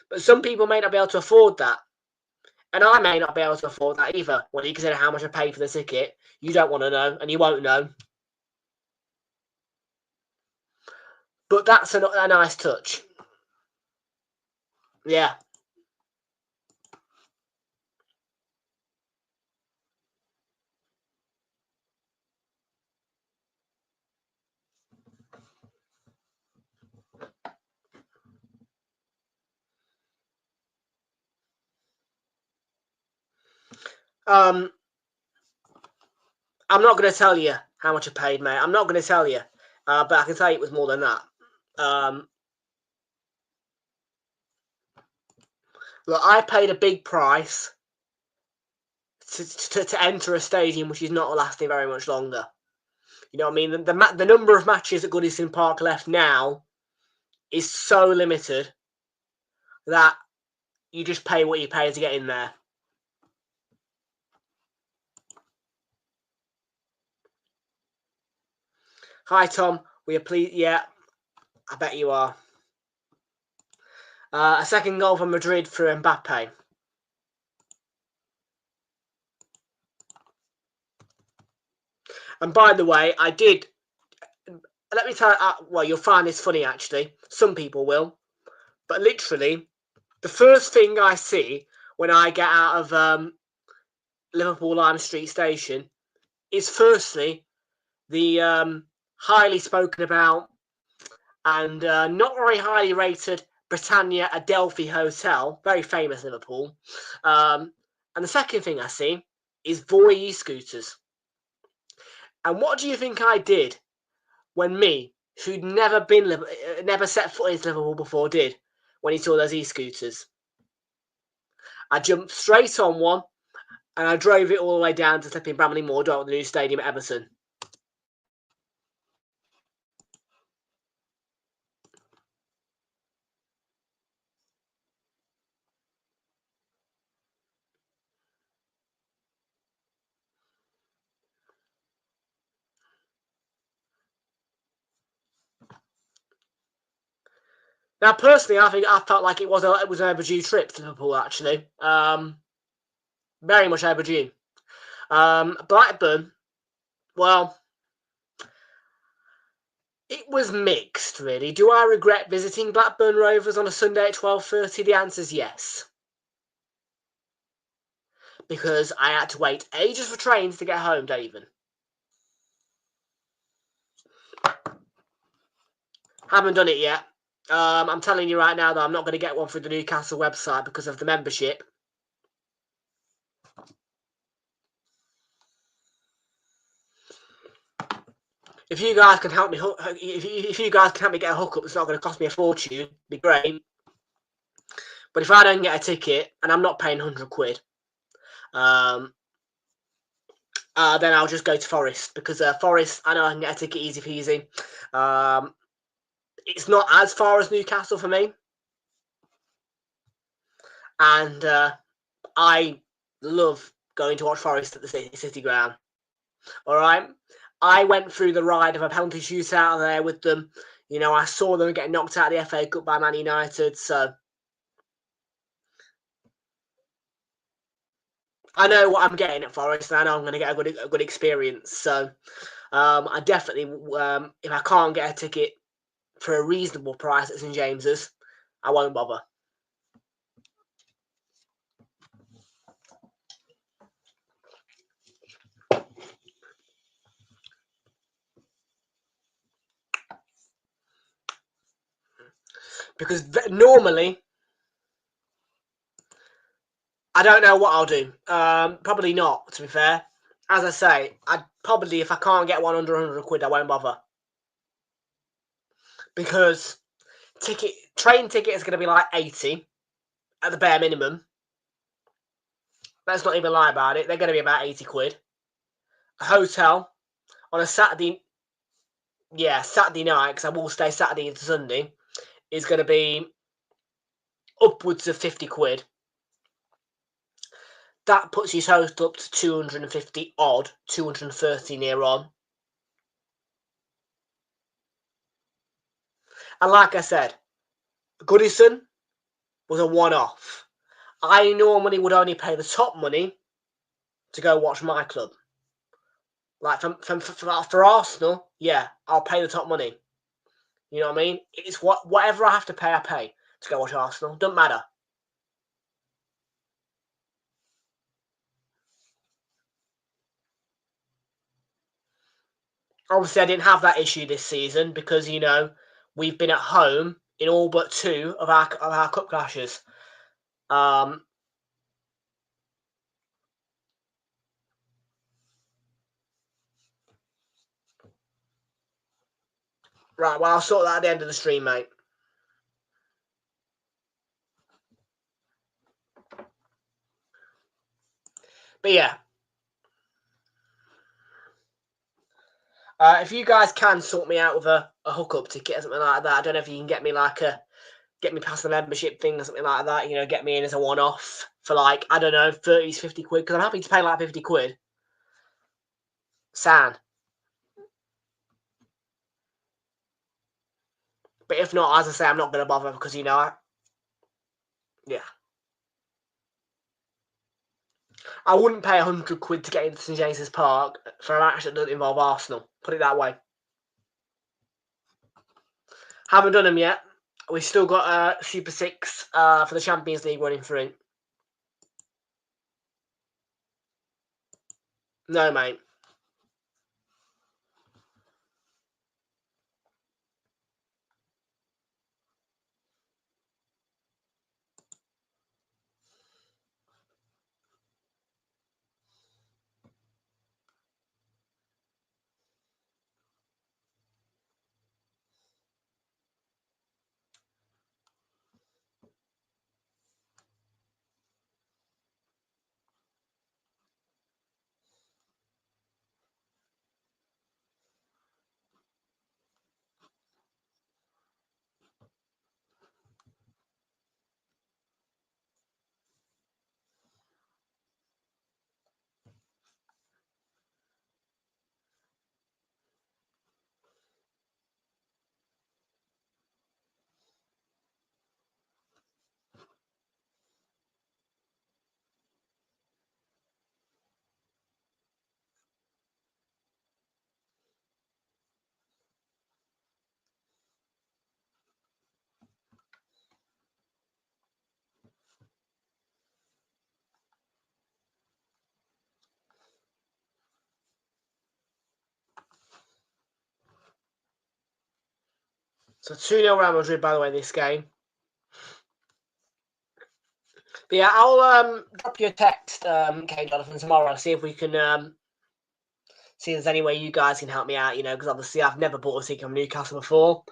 But some people may not be able to afford that. And I may not be able to afford that either. When you consider how much I paid for the ticket, you don't want to know, and you won't know. But that's a nice touch. Yeah. I'm not going to tell you how much I paid, mate. I'm not going to tell you. But I can tell you it was more than that. Look, I paid a big price to enter a stadium which is not lasting very much longer. You know what I mean? The number of matches at Goodison Park left now is so limited that you just pay what you pay to get in there. Hi, Tom. We are pleased. Yeah, I bet you are. A second goal for Madrid through Mbappe. And by the way, I did. Let me tell you. Well, you'll find this funny, actually. Some people will. But literally, the first thing I see when I get out of Liverpool Lime Street Station is firstly the highly spoken about and not very highly rated Britannia Adelphi Hotel, very famous Liverpool. And the second thing I see is Voi e-scooters. And what do you think I did when me, who'd never set foot into Liverpool before, did when he saw those e-scooters? I jumped straight on one and I drove it all the way down to flipping Bramley Moor, the new stadium at Everton. Now, personally, I felt like it was an overdue trip to Liverpool. Actually, very much overdue. Blackburn, well, it was mixed, really. Do I regret visiting Blackburn Rovers on a Sunday at 12:30? The answer is yes, because I had to wait ages for trains to get home, David. Haven't done it yet. I'm telling you right now that I'm not going to get one through the Newcastle website because of the membership. If you guys can help me, if you guys can help me get a hookup, it's not going to cost me a fortune. It'd be great. But if I don't get a ticket and I'm not paying £100, then I'll just go to Forest because Forest, I know I can get a ticket easy peasy. It's not as far as Newcastle for me, and I love going to watch Forest at the City Ground. All right, I went through the ride of a penalty shootout there with them. You know, I saw them get knocked out of the FA Cup by Man United, so I know what I'm getting at Forest, and I know I'm going to get a good experience. So I definitely, if I can't get a ticket for a reasonable price at St James's, I won't bother. Because normally, I don't know what I'll do. Probably not, to be fair. As I say, I'd probably, if I can't get one under £100, I won't bother. Because train ticket is going to be like 80 at the bare minimum. Let's not even lie about it. They're going to be about £80. A hotel on a Saturday, Saturday night, because I will stay Saturday into Sunday, is going to be upwards of £50. That puts your total up to 250 odd, 230 near on. And like I said, Goodison was a one-off. I normally would only pay the top money to go watch my club. Like for Arsenal, yeah, I'll pay the top money. You know what I mean? It's whatever I have to pay, I pay to go watch Arsenal. Doesn't matter. Obviously, I didn't have that issue this season because, you know, we've been at home in all but 2 of our cup clashes. Right, well, I'll sort that at the end of the stream, mate. But yeah. If you guys can sort me out with a hookup ticket or something like that, I don't know if you can get me past the membership thing or something like that, you know, get me in as a one-off for like, I don't know, 30, 50 quid, because I'm happy to pay like 50 quid. San. But if not, as I say, I'm not going to bother because, you know, yeah. I wouldn't pay 100 quid to get into St James's Park for a match that doesn't involve Arsenal. Put it that way. Haven't done them yet. We've still got Super 6 for the Champions League running through. No, mate. So 2-0 Real Madrid, by the way, this game. But yeah, I'll drop you a text, Kate Jonathan, tomorrow. See if we can see if there's any way you guys can help me out. You know, because obviously I've never bought a ticket from Newcastle before.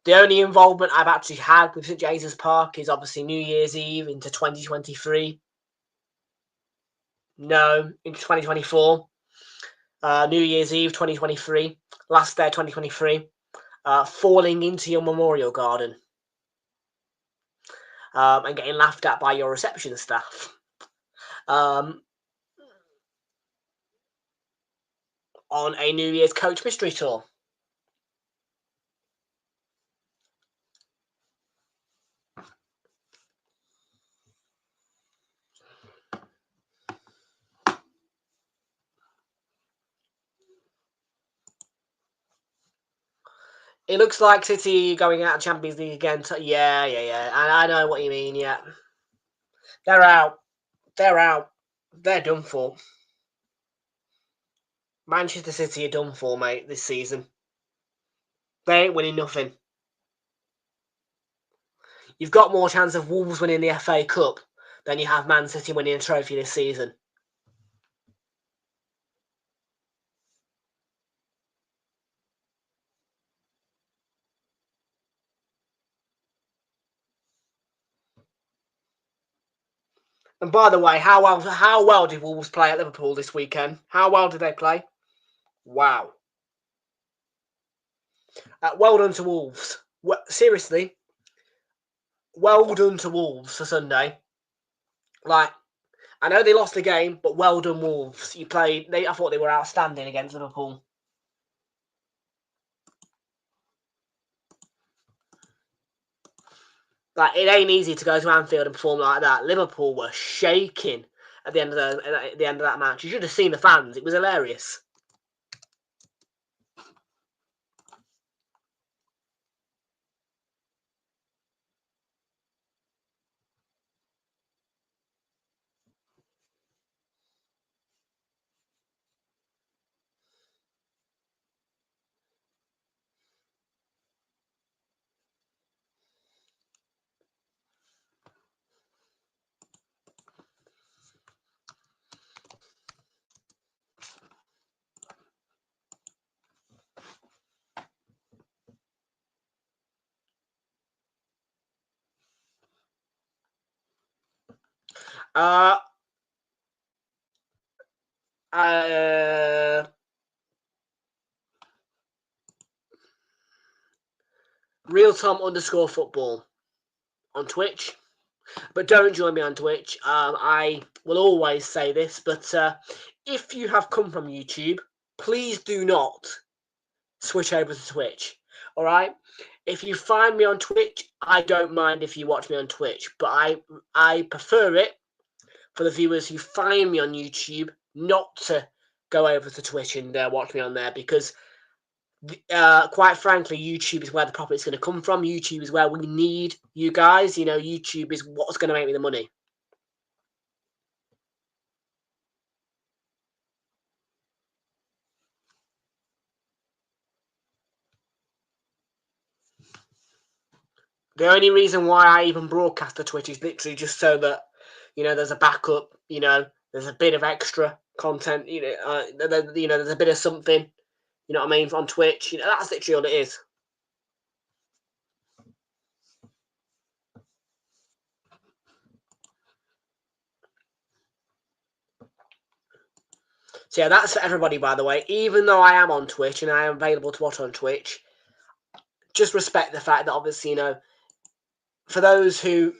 The only involvement I've actually had with St James's Park is obviously New Year's Eve into 2023. No, into 2024. New Year's Eve 2023. Last day 2023. Falling into your memorial garden. And getting laughed at by your reception staff. On a New Year's coach mystery tour. It looks like City going out of Champions League again. Yeah. I know what you mean, yeah. They're out. They're out. They're done for. Manchester City are done for, mate, this season. They ain't winning nothing. You've got more chance of Wolves winning the FA Cup than you have Man City winning a trophy this season. And by the way, how well did Wolves play at Liverpool this weekend? How well did they play? Wow. Well done to Wolves. Seriously, well done to Wolves for Sunday. Like, I know they lost the game, but well done, Wolves. I thought they were outstanding against Liverpool. Like, it ain't easy to go to Anfield and perform like that. Liverpool were shaking at the end of that match. You should have seen the fans. It was hilarious. Realltom _football on Twitch. But don't join me on Twitch. I will always say this, but if you have come from YouTube, please do not switch over to Twitch. All right? If you find me on Twitch, I don't mind if you watch me on Twitch, but I prefer it for the viewers who find me on YouTube not to go over to Twitch and watch me on there, because quite frankly, YouTube is where the profit is going to come from. YouTube is where we need you guys. You know, YouTube is what's going to make me the money. The only reason why I even broadcast to Twitch is literally just so that, you know, there's a backup, you know, there's a bit of extra content, you know, there's a bit of something, you know what I mean, on Twitch. You know, that's literally all it is. So yeah, that's for everybody, by the way. Even though I am on Twitch and I am available to watch on Twitch, just respect the fact that obviously, you know, for those who,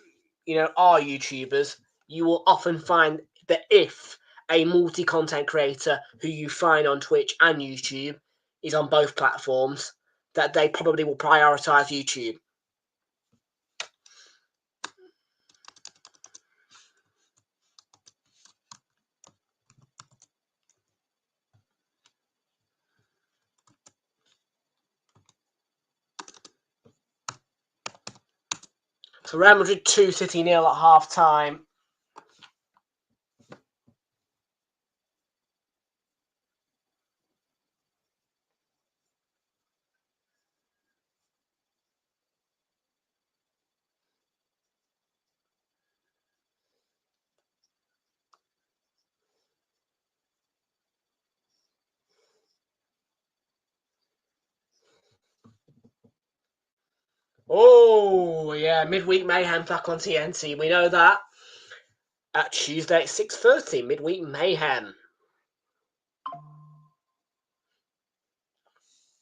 you know, are YouTubers, you will often find that if a multi-content creator who you find on Twitch and YouTube is on both platforms, that they probably will prioritize YouTube. So Real Madrid 2, City 0 at half time. Oh, yeah, midweek mayhem back on TNT. We know that. At Tuesday at 6:30, midweek mayhem.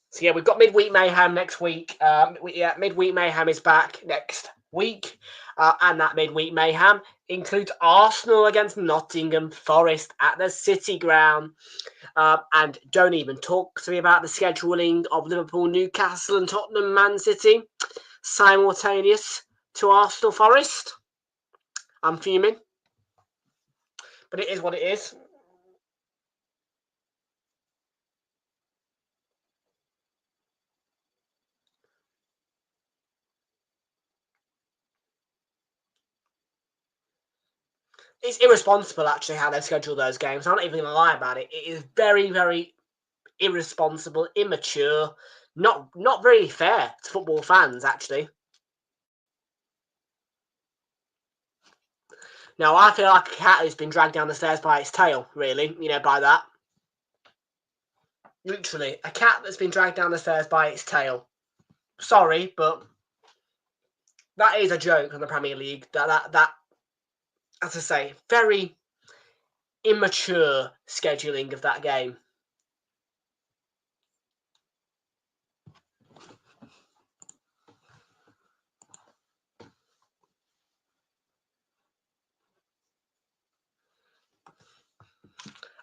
So yeah, we've got midweek mayhem next week. Midweek mayhem is back next week, and that midweek mayhem includes Arsenal against Nottingham Forest at the City Ground. And don't even talk to me about the scheduling of Liverpool, Newcastle, and Tottenham, Man City simultaneous to Arsenal Forest. I'm fuming, but it is what it is. It's irresponsible, actually, how they schedule those games. I'm not even going to lie about it. It is very, very irresponsible, immature, not very fair to football fans, actually. Now, I feel like a cat has been dragged down the stairs by its tail, really, you know, by that. Literally, a cat that's been dragged down the stairs by its tail. Sorry, but that is a joke on the Premier League. That, as I say, very immature scheduling of that game.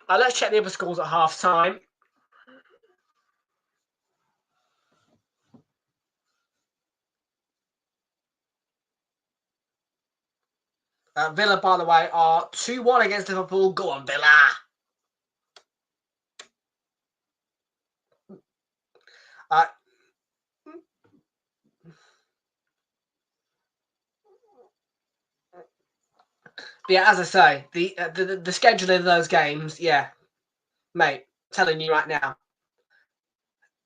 Let's check the other scores at half time. Villa, by the way, are 2-1 against Liverpool. Go on, Villa. Yeah, as I say, the scheduling of those games, yeah, mate, telling you right now,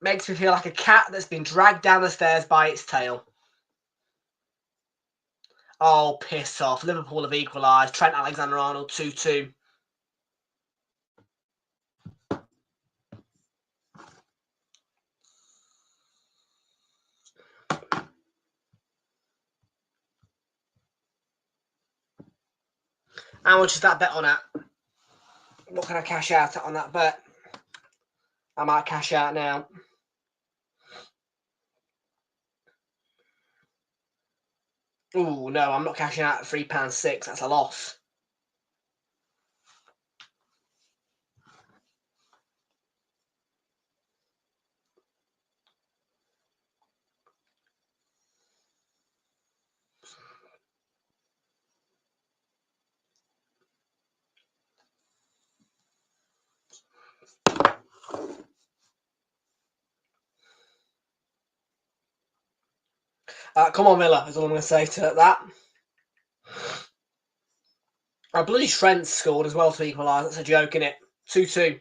makes me feel like a cat that's been dragged down the stairs by its tail. Oh, piss off. Liverpool have equalised. Trent Alexander-Arnold 2-2. How much is that bet on at? What can I cash out on that bet? I might cash out now. Ooh, no, I'm not cashing out at £3.6. That's a loss. Come on, Villa, is all I'm going to say to that. I believe Trent scored as well to equalise. That's a joke, innit? 2-2.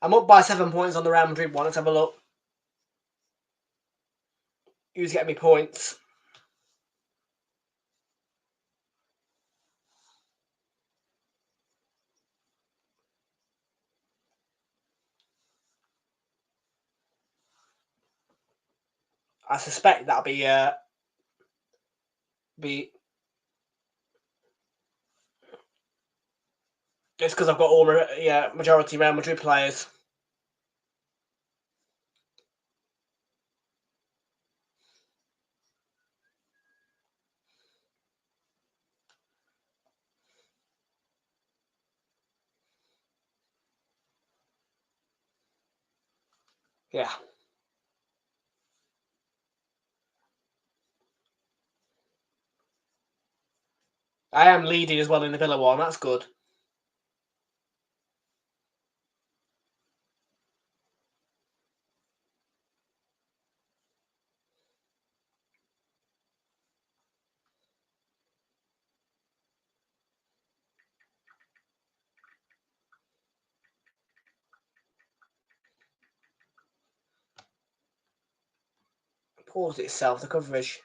I'm up by 7 points on the Real Madrid one. Let's have a look. Who's getting me points? I suspect that'll be it's because I've got all majority Real Madrid players. Yeah. I am leading as well in the Villa one. That's good. Paused itself, the coverage.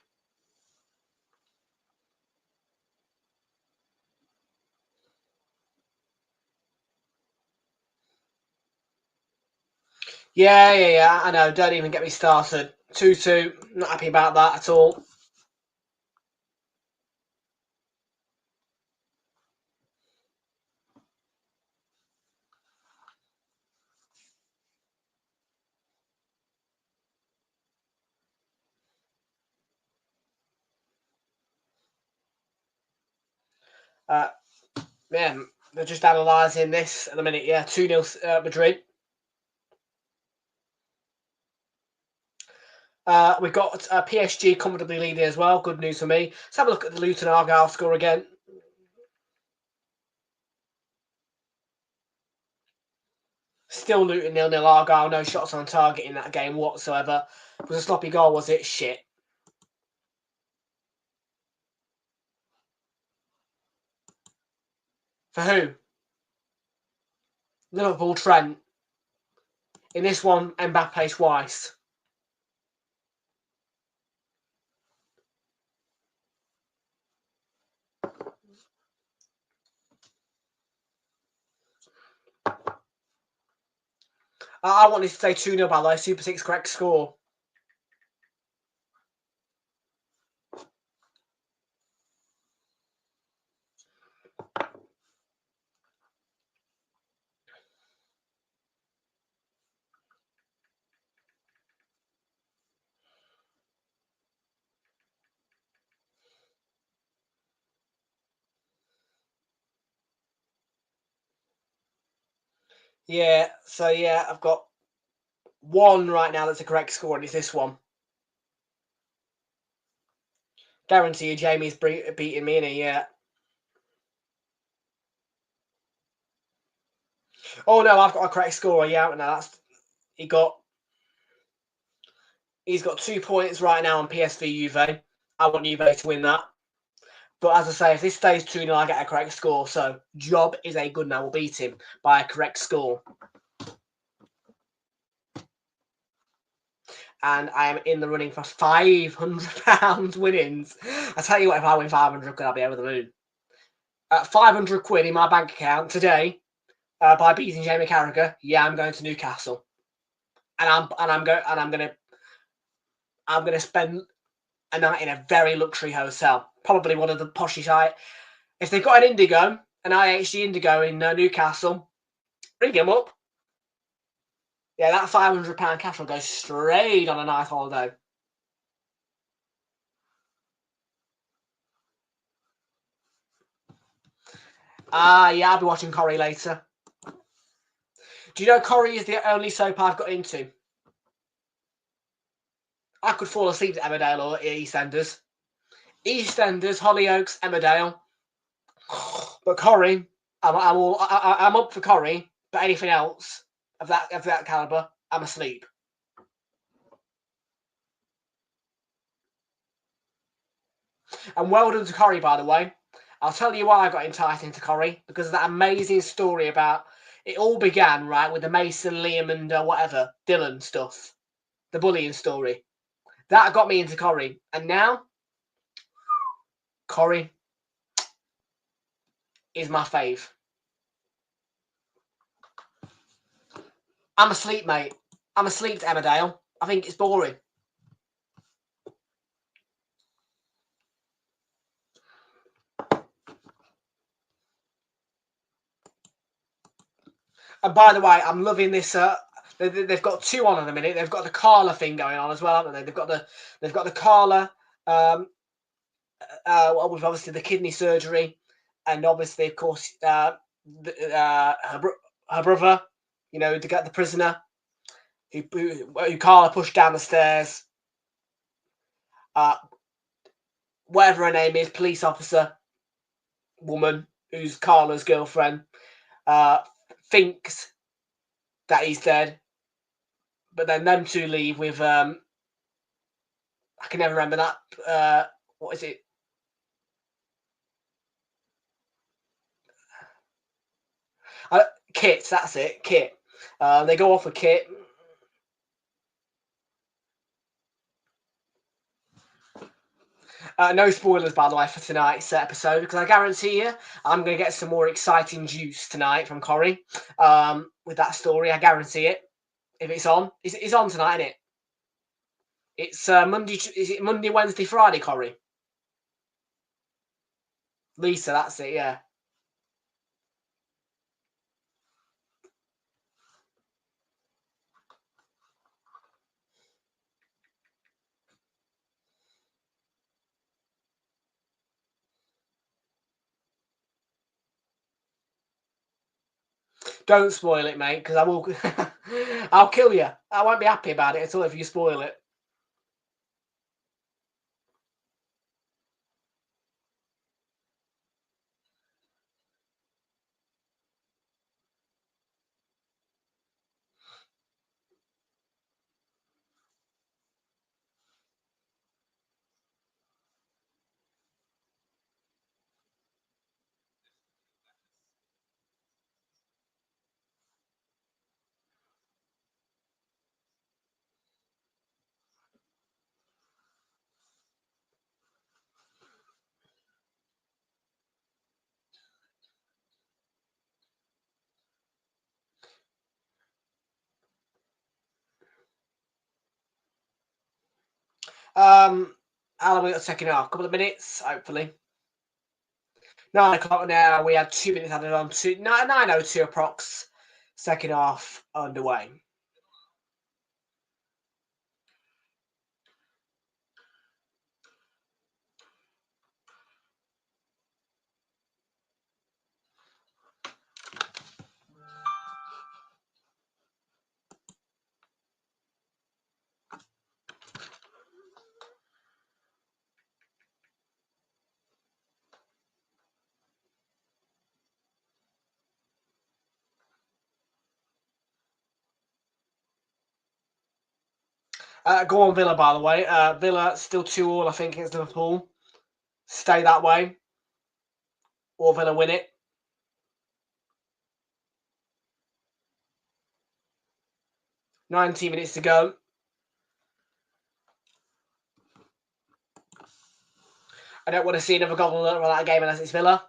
Yeah, I know. Don't even get me started. 2-2. Not happy about that at all. Yeah, they're just analysing this at the minute. Yeah, 2-0 Madrid. We've got PSG comfortably leading as well. Good news for me. Let's have a look at the Luton Argyle score again. Still Luton 0-0 Argyle. No shots on target in that game whatsoever. It was a sloppy goal, was it? Shit. For who? Liverpool Trent. In this one, Mbappe twice. I wanted to say 2-0 by the way. Super 6 correct score. Yeah, so yeah, I've got one right now that's a correct score, and it's this one. Guarantee you Jamie's beating me in it, yeah. Oh no, I've got a correct score, yeah, no, that's he's got 2 points right now on PSV Juve. I want Juve to win that. But as I say, if this stays 2-0, I get a correct score. So job is a good now. We'll beat him by a correct score. And I am in the running for £500 winnings. I tell you what, if I win 500 quid, I'll be over the moon. 500 quid in my bank account today by beating Jamie Carragher. Yeah, I'm going to Newcastle, and I'm gonna spend a night in a very luxury hotel, probably one of the poshest. If they've got an Indigo, an IHG Indigo in Newcastle, ring him up. Yeah, that £500 cash will go straight on a nice holiday. Yeah, I'll be watching Corrie later. Do you know Corrie is the only soap I've got into? I could fall asleep at Emmerdale or EastEnders. EastEnders, Hollyoaks, Emmerdale. But Corrie, I'm up for Corrie, but anything else of that calibre, I'm asleep. And well done to Corrie, by the way. I'll tell you why I got enticed into Corrie, because of that amazing story about it all began, right, with the Mason, Liam, and whatever, Dylan stuff. The bullying story. That got me into Corrie. And now, Corrie is my fave. I'm asleep, mate. I'm asleep to Emmerdale. I think it's boring. And by the way, I'm loving this. They've got two on at the minute. They've got the Carla thing going on as well, haven't they? They've got the Carla. With obviously the kidney surgery, and obviously, of course, her brother. You know, to get the prisoner who Carla pushed down the stairs. Whatever her name is, police officer, woman who's Carla's girlfriend, thinks that he's dead, but then them two leave with I can never remember that. What is it? Kit. That's it. Kit. They go off with Kit. No spoilers, by the way, for tonight's episode, because I guarantee you I'm going to get some more exciting juice tonight from Corrie with that story. I guarantee it. If it's on, it's on tonight, isn't it? It's Monday. Is it Monday, Wednesday, Friday, Corrie? Lisa, that's it. Yeah. Don't spoil it, mate, because I will. I'll kill you. I won't be happy about it at all if you spoil it. How long we got second half? A couple of minutes, hopefully. 9 o'clock now. We had 2 minutes added on to 9:02 approx. Second half underway. Go on Villa, by the way. Villa still 2-2, I think, against Liverpool. Stay that way. Or Villa win it. "19 minutes to go. I don't want to see another goal on that game unless it's Villa.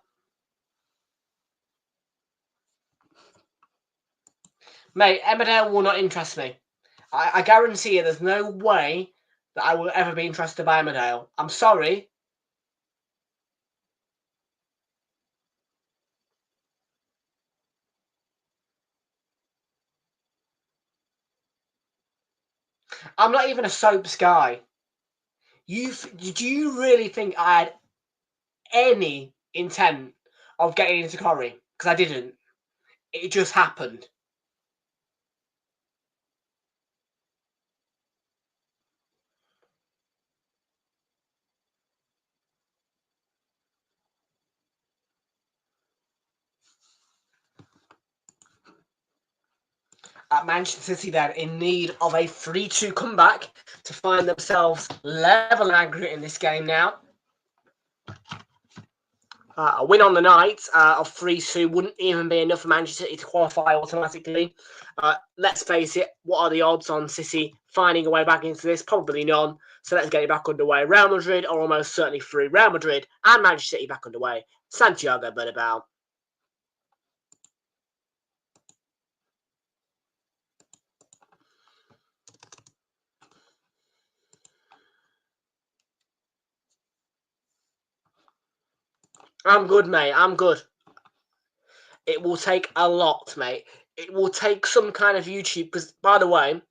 Mate, Emmerdale will not interest me. I guarantee you there's no way that I will ever be interested by Emmerdale. I'm sorry. I'm not even a soaps guy. Do you really think I had any intent of getting into Corrie? Because I didn't. It just happened. At Manchester City then in need of a 3-2 comeback to find themselves level and aggregate in this game now. A win on the night of 3-2 wouldn't even be enough for Manchester City to qualify automatically. Let's face it, what are the odds on City finding a way back into this? Probably none. So let's get it back underway. Real Madrid are almost certainly through. Real Madrid and Manchester City back underway. Santiago Bernabeu. I'm good, mate. I'm good. It will take a lot, mate. It will take some kind of YouTube. Because, by the way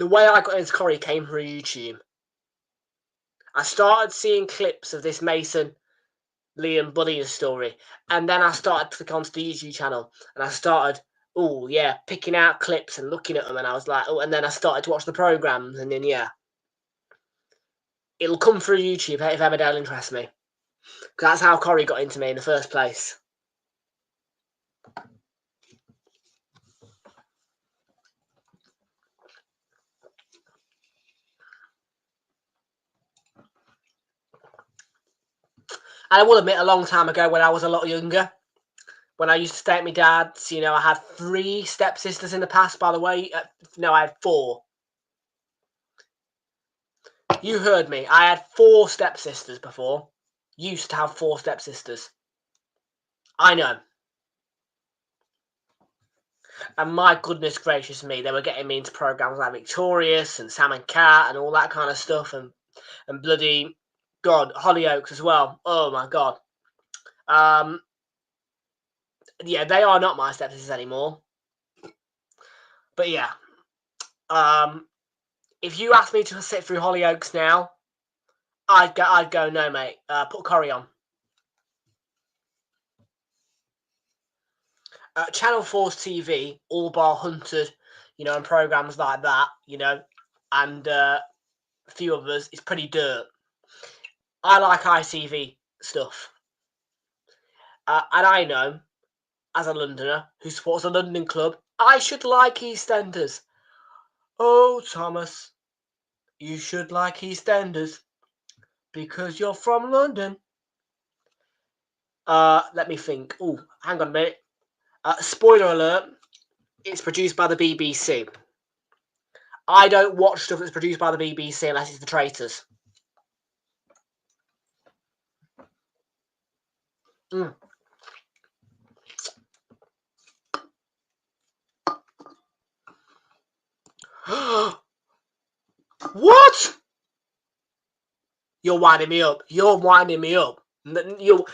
I got into Corrie came through YouTube. I started seeing clips of this Mason Liam bullying story, and then I started to click onto the YouTube channel, and I started, picking out clips and looking at them, and I was like, and then I started to watch the programs, and then it'll come through YouTube if Emmerdale interests me. Because that's how Corrie got into me in the first place. And I will admit, a long time ago when I was a lot younger, when I used to stay at my dad's, I had 3 stepsisters in the past, by the way. No, I had 4. You heard me. I had 4 stepsisters before. Used to have 4 stepsisters. I know. And my goodness gracious me, they were getting me into programs like Victorious and Sam and Cat and all that kind of stuff, and bloody God, Hollyoaks as well. Oh my God. Yeah, they are not my stepsisters anymore. But yeah, if you asked me to sit through Hollyoaks now, I'd go no, mate. Put Corrie on. Channel 4's TV, all bar Hunted, and programs like that, and a few others, is pretty dirt. I like ITV stuff. And I know, as a Londoner who supports a London club, I should like EastEnders. Oh, Thomas, you should like EastEnders because you're from London. Let me think. Oh, hang on a minute. Spoiler alert, it's produced by the BBC. I don't watch stuff that's produced by the BBC unless it's The Traitors. What? You're winding me up. You're winding me up. You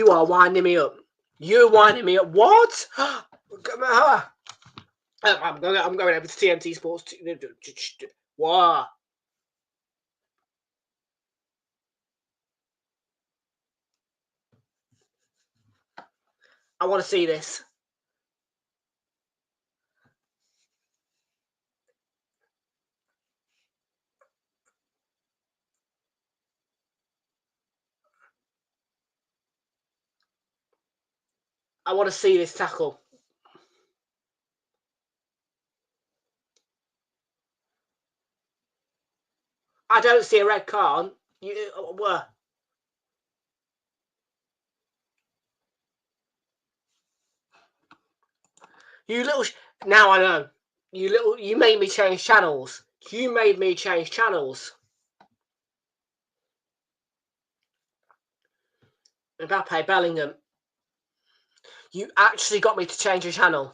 are winding me up. You're winding me up. What? I'm going over to TNT Sports. What? I want to see this. I want to see this tackle. I don't see a red card. You were. You little. Now I know. You made me change channels. You made me change channels. Mbappe, Bellingham. You actually got me to change a channel.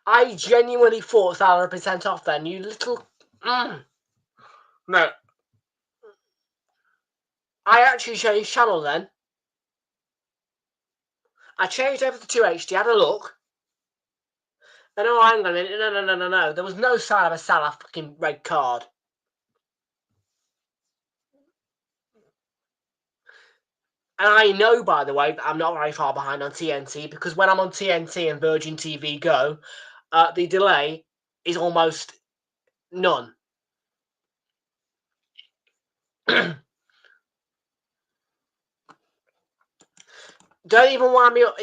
I genuinely thought Salah had been sent off then. You little. No. I actually changed channel then. I changed over to 2HD, had a look. And oh, hang on a minute. No. There was no sign of a Salah fucking red card. And I know, by the way, that I'm not very far behind on TNT because when I'm on TNT and Virgin TV Go, the delay is almost none. Don't even wind me up.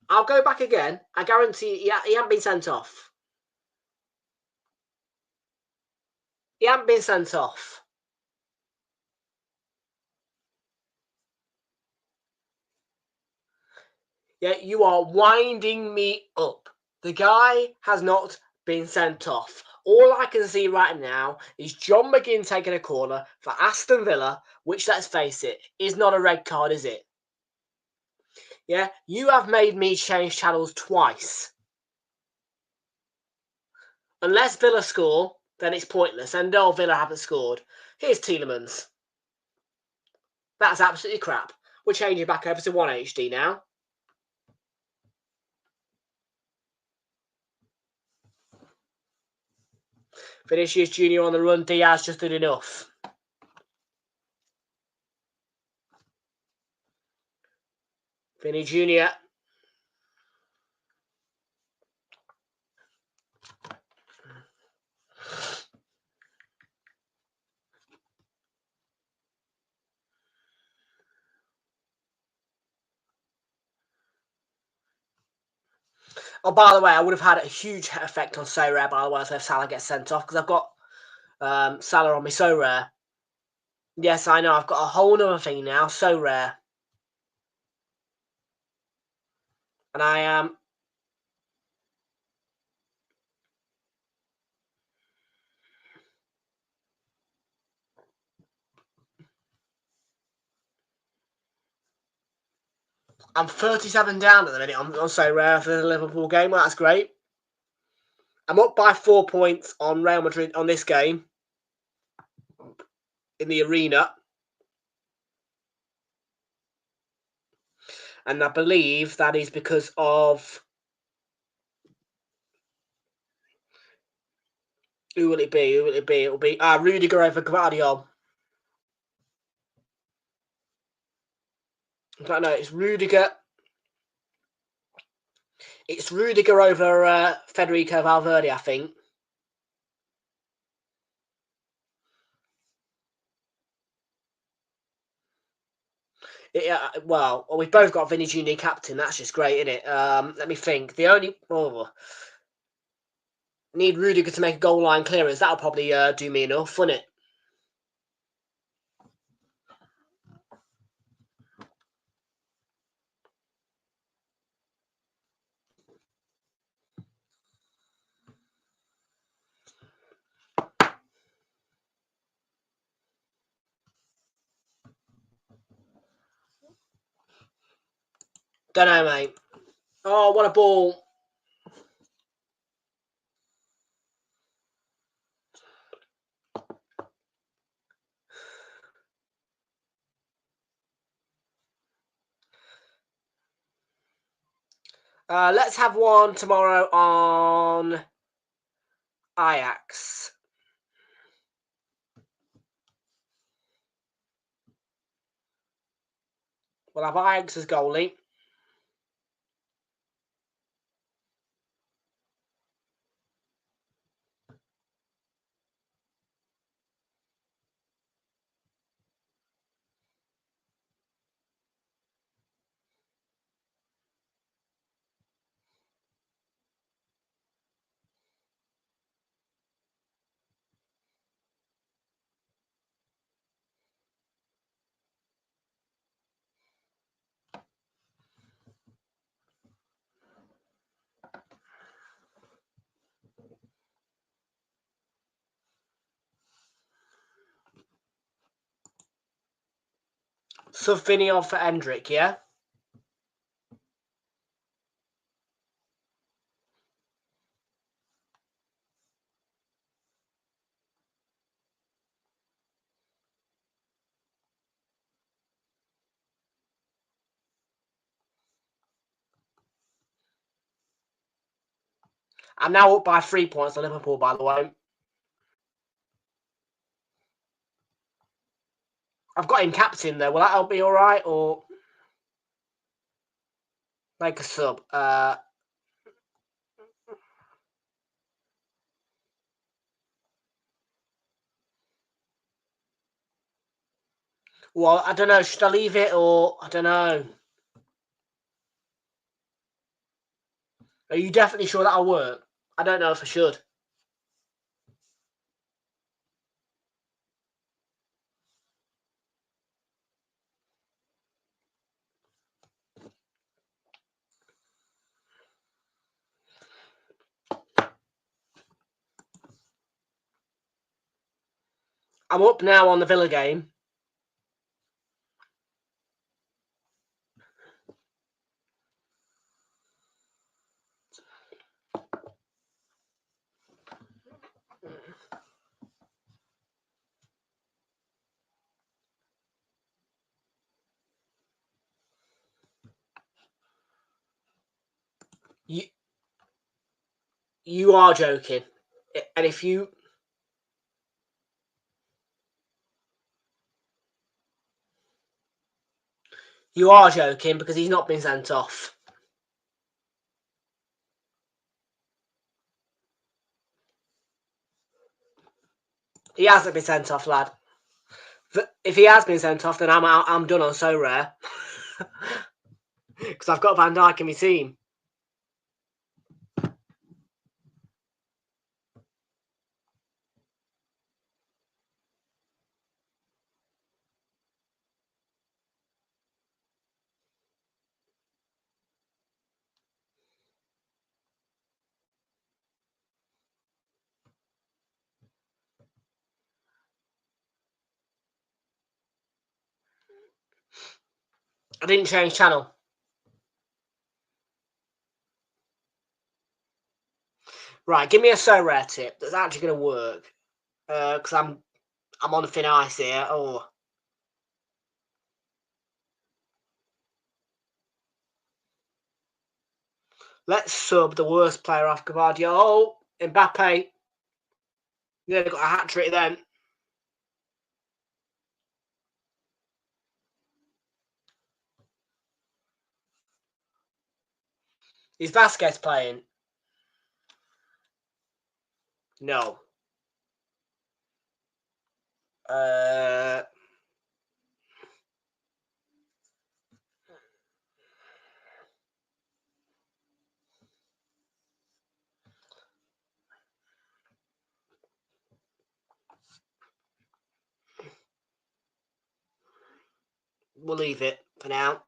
I'll go back again. I guarantee he hasn't been sent off. He hasn't been sent off. Yeah, you are winding me up. The guy has not been sent off. All I can see right now is John McGinn taking a corner for Aston Villa, which, let's face it, is not a red card, is it? Yeah, you have made me change channels twice. Unless Villa score, then it's pointless. And no, Villa haven't scored. Here's Tielemans. That's absolutely crap. We're changing back over to 1HD now. Vinicius Junior on the run. Diaz just did enough. Vinny Junior. Oh, by the way, I would have had a huge effect on So Rare, by the way, if Salah gets sent off, because I've got Salah on me So Rare. Yes, I know, I've got a whole other thing now, So Rare. And I am... I'm 37 down at the minute on So Rare for the Liverpool game. Well, that's great. I'm up by 4 points on Real Madrid on this game. In the arena. And I believe that is because of... Who will it be? Who will it be? It will be Rudiger over Guardiola. In fact, no, it's Rudiger. It's Rudiger over Federico Valverde, I think. Yeah, well, we've both got Vinny Junior captain. That's just great, isn't it? Let me think. The only need Rudiger to make a goal line clearance. That'll probably do me enough, wouldn't it? Don't know, mate. Oh, what a ball! Let's have one tomorrow on Ajax. We'll have Ajax as goalie. Vinny for Hendrick, yeah? I'm now up by 3 points on Liverpool, by the way. I've got him captain though. Will that be all right, or make a sub? Well, I don't know. Should I leave it, or I don't know? Are you definitely sure that'll work? I don't know if I should. I'm up now on the Villa game. You are joking, and if you are joking because he's not been sent off. He hasn't been sent off, lad. If he has been sent off, then I'm done on So Rare because I've got Van Dijk in my team. I didn't change channel. Right, give me a So Rare tip that's actually going to work. Because I'm on thin ice here. Oh, let's sub the worst player off Gavardio. Oh, Mbappe. Yeah, they got a hat trick then. Is Vasquez playing? No. We'll leave it for now.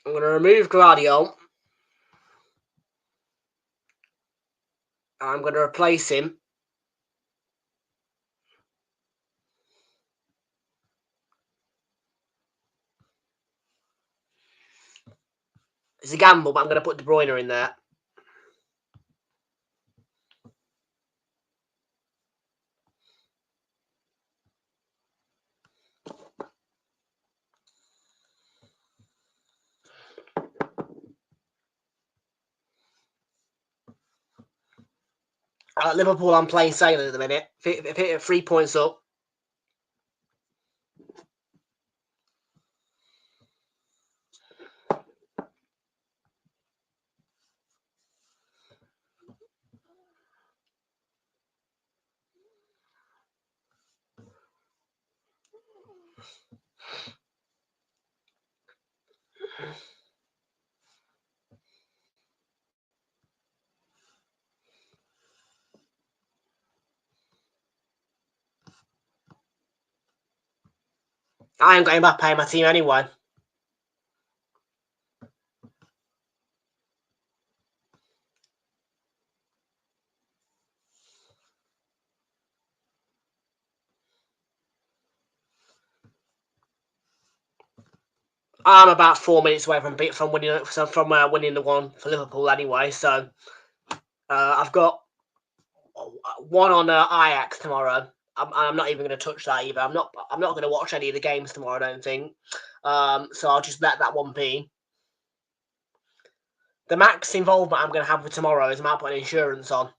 I'm going to remove Gladio. I'm going to replace him. It's a gamble, but I'm going to put De Bruyne in there. At Liverpool, I'm playing sailor at the minute. If 3 points up. I ain't got Mbappe in my team anyway. I'm about 4 minutes away from winning the one for Liverpool anyway. So I've got one on Ajax tomorrow. I'm not even going to touch that either. I'm not going to watch any of the games tomorrow. I don't think. So I'll just let that one be. The max involvement I'm going to have with tomorrow is I might put an insurance on.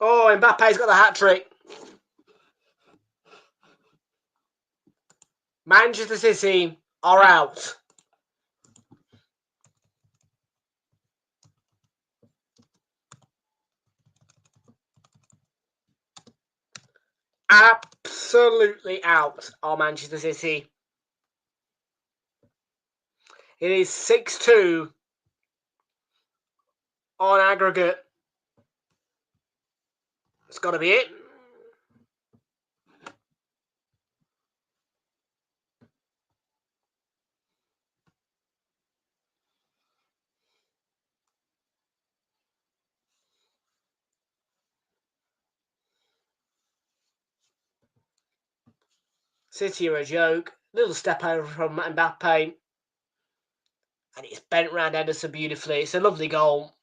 Oh, Mbappe's got the hat-trick. Manchester City are out. Absolutely out are Manchester City. It is 6-2 on aggregate. It's got to be it. City are a joke. Little step over from Mbappe. And it's bent round Ederson beautifully. It's a lovely goal.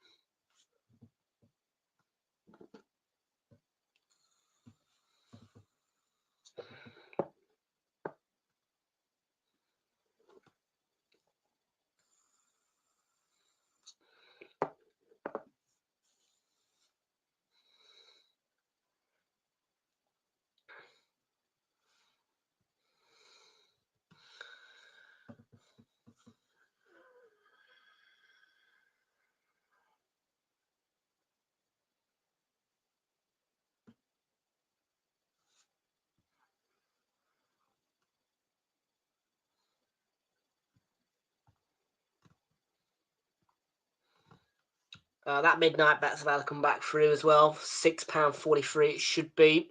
That midnight bet's about to come back through as well. £6.43 it should be.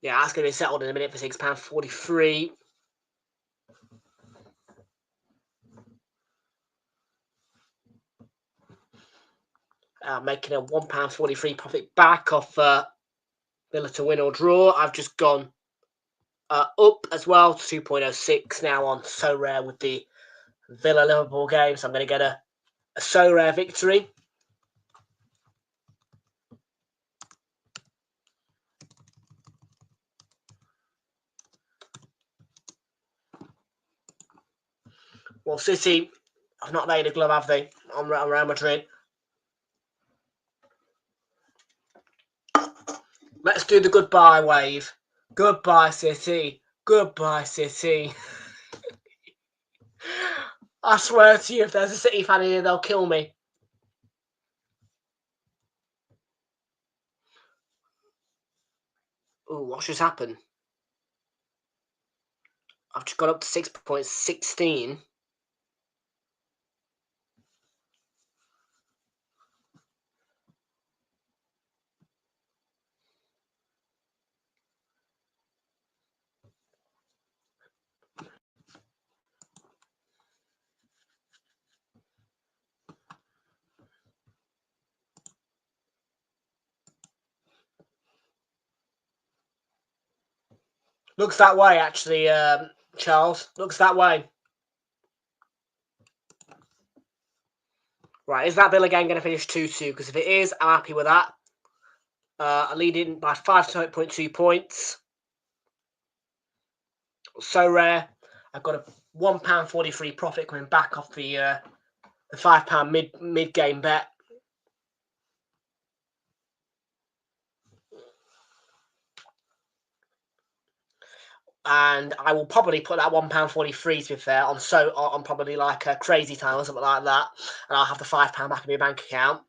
Yeah, that's going to be settled in a minute for £6.43. Making a £1.43 profit back off Villa to win or draw. I've just gone up as well to 2.06 now on So Rare with the Villa Liverpool game. So I'm going to get a So Rare victory. Well, City have not laid a glove, have they, on Real Madrid? Let's do the goodbye wave. Goodbye, City. Goodbye, City. I swear to you, if there's a City fan in here, they'll kill me. Ooh, what's just happened? I've just got up to 6.16. Looks that way, actually, Charles. Looks that way. Right, is that Villa game going to finish 2-2? Because if it is, I'm happy with that. I lead in by 5.2 points. So rare. I've got a £1.43 profit coming back off the £5 mid-game bet. And I will probably put that £1.43 to be fair on probably like a Crazy Time or something like that, and I'll have the £5 back in my bank account.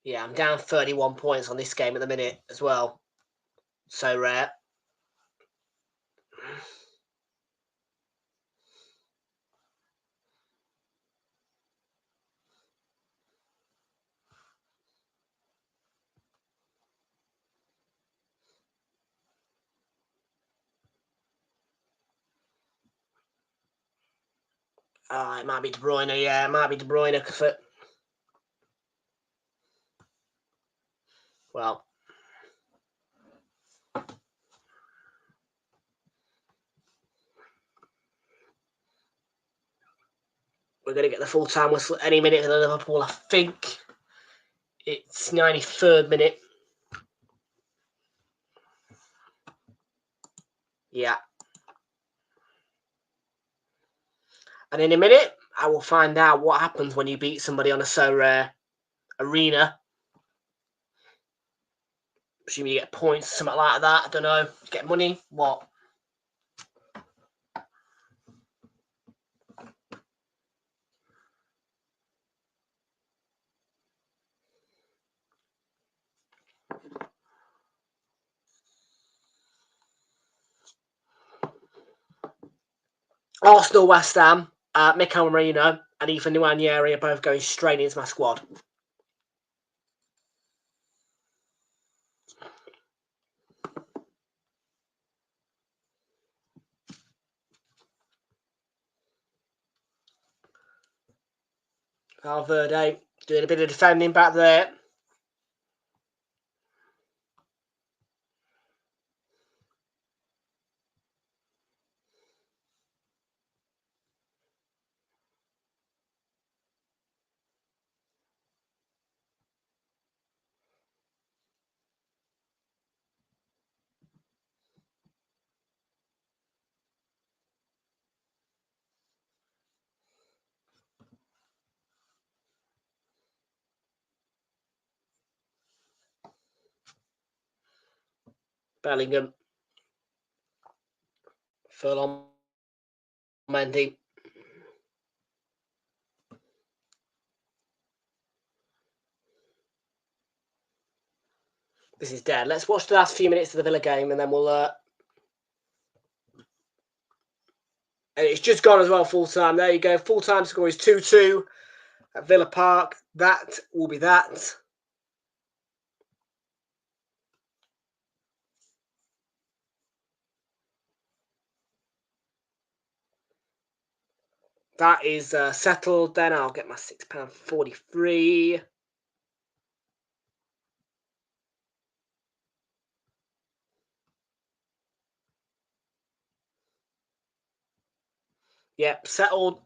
Yeah, I'm down 31 points on this game at the minute as well. So rare. It might be De Bruyne. Yeah, it might be De Bruyne. Well, we're going to get the full-time whistle any minute for Liverpool. I think it's 93rd minute. Yeah. And in a minute, I will find out what happens when you beat somebody on a so rare arena. Assume you get points, something like that. I don't know. Get money. What? Arsenal, West Ham, Mikel Merino and Ethan Nwaneri are both going straight into my squad. Valverde doing a bit of defending back there. Bellingham. Furlong. Mendy. This is dead. Let's watch the last few minutes of the Villa game and then we'll... And it's just gone as well, full-time. There you go. Full-time score is 2-2 at Villa Park. That will be that. That is settled. Then I'll get my £6.43. Yep, settled.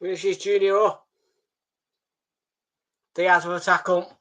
Vinicius Junior. Diaz with a tackle.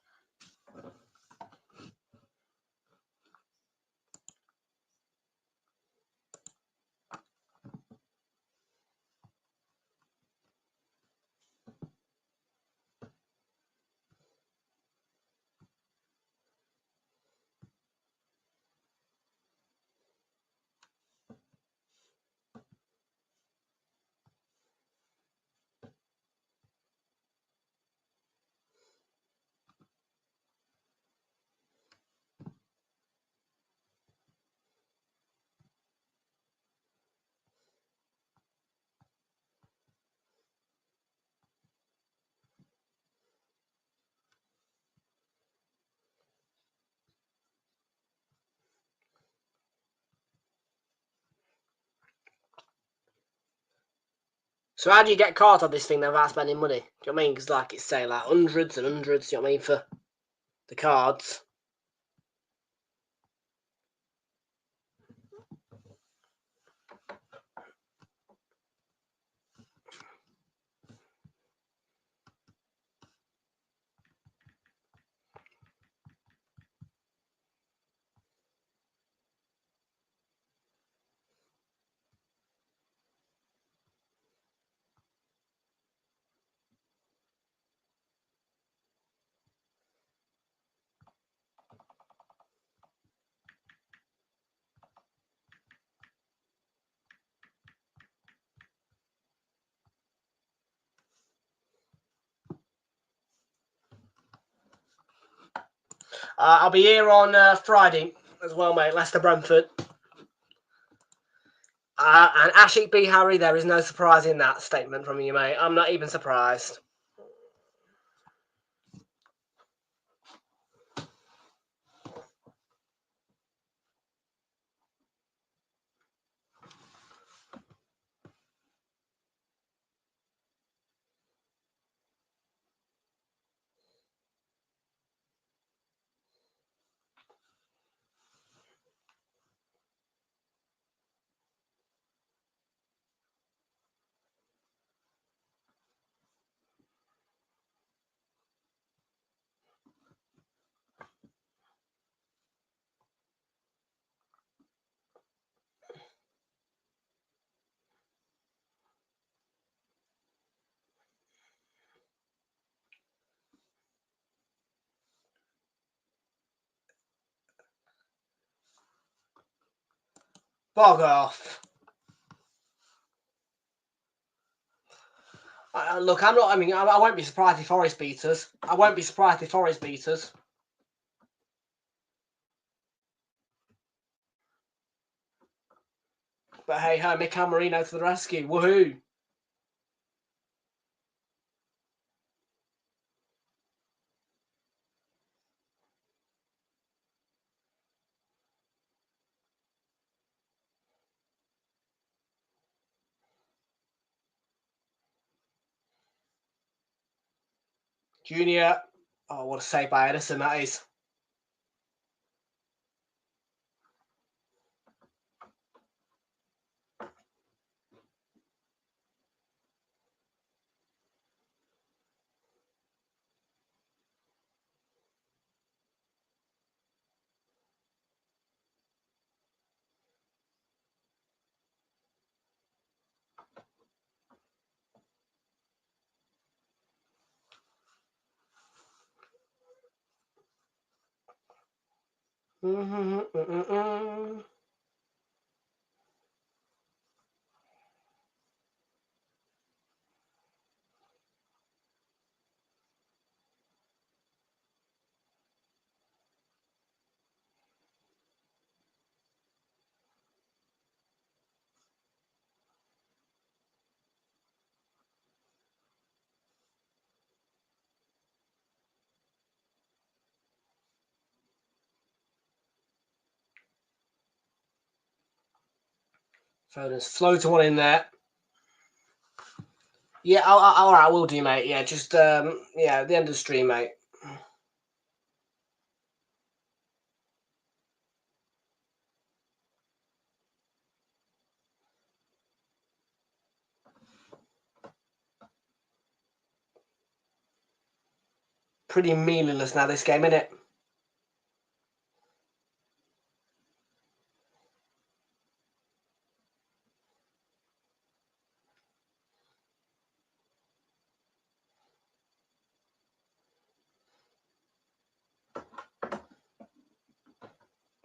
So how do you get cards on this thing without spending money? Do you know what I mean? Because like it's saying like hundreds and hundreds, do you know what I mean, for the cards. I'll be here on Friday as well, mate. Leicester Brentford. And Ashik B. Harry, there is no surprise in that statement from you, mate. I'm not even surprised. Bog off. Look, I'm not. I mean, I won't be surprised if Forest beat us. I won't be surprised if Forest beat us. But hey, ho, Mikel Merino to the rescue. Woohoo! Junior. Oh, what a save by Edison that is. Foden's floater one in there. Yeah, all right, I will do, mate. Yeah, just yeah, at the end of the stream, mate. pretty meaningless now, this game, isn't it?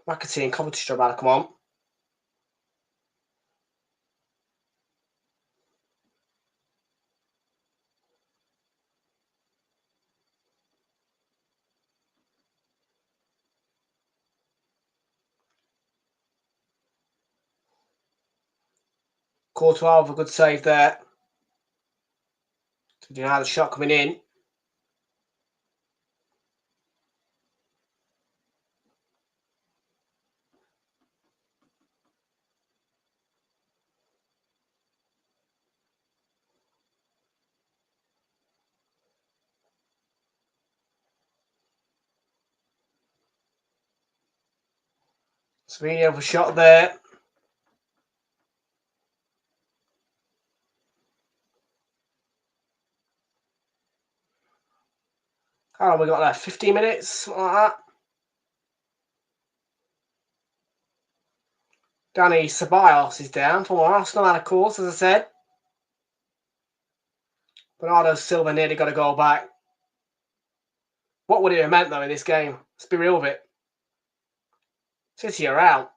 McAtee and Coventry about to come on. Courtois with a good save there. So you know the shot coming in. Savino with a shot there. How long we got left? 15 minutes, something like that. Danny Ceballos is down for Arsenal, and of course, as I said, Bernardo Silva nearly got a goal back. What would it have meant, though, in this game? Let's be real with it. City are out.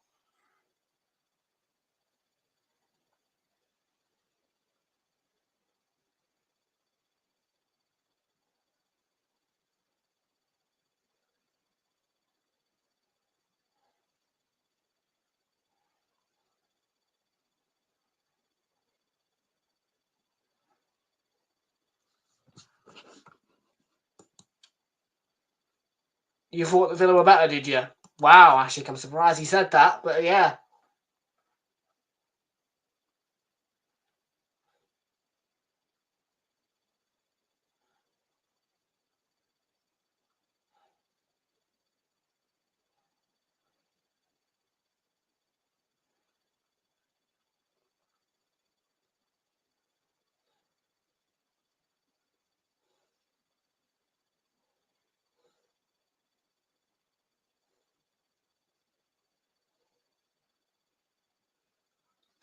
You thought the Villa were better, did you? Wow, actually, I'm surprised he said that, but yeah.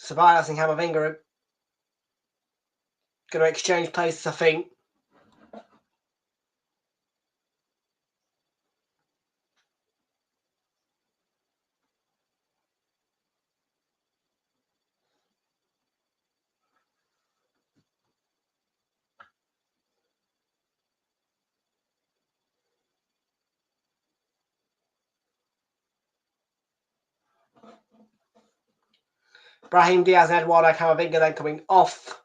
Ceballos and Camavinga are going to exchange places, I think. Brahim Diaz and Eduardo Camavinga then coming off.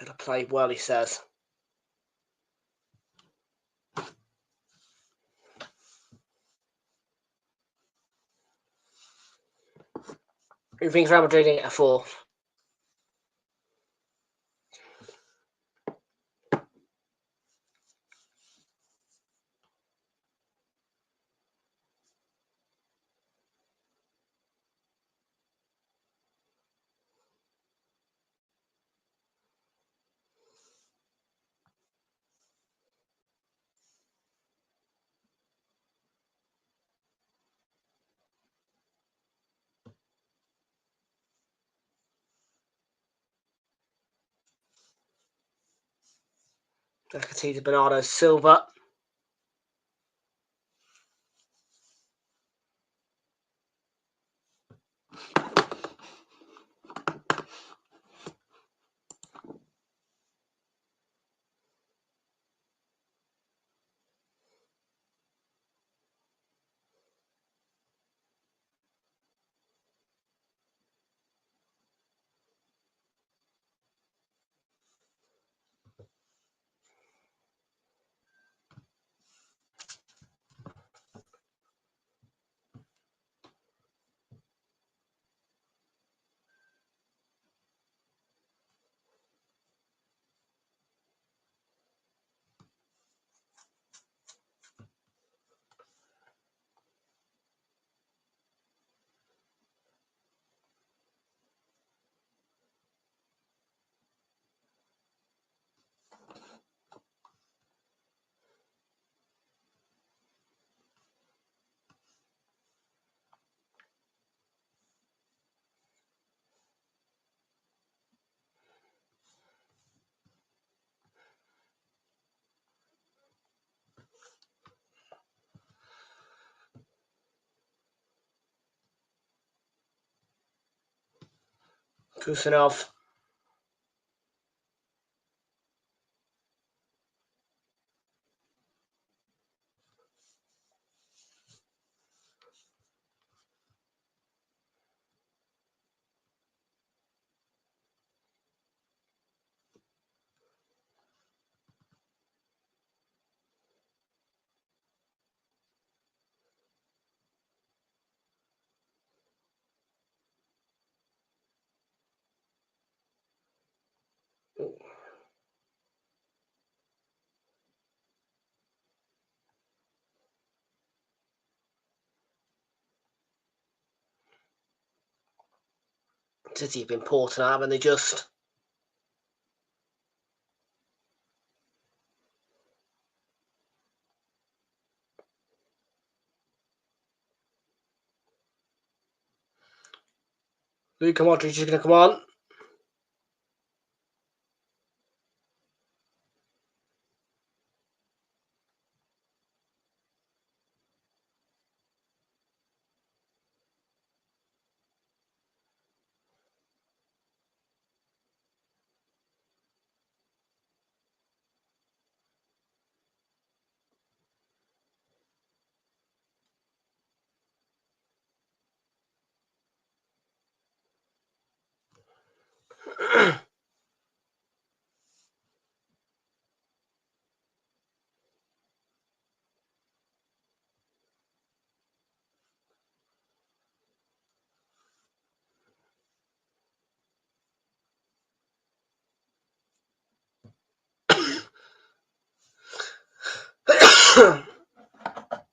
Better play well, he says. Who thinks Real Madrid get a fourth? Nakatita Bernardo Silva. Kusanov. City have been poor tonight, haven't they? Just Luka Modric is going to come on.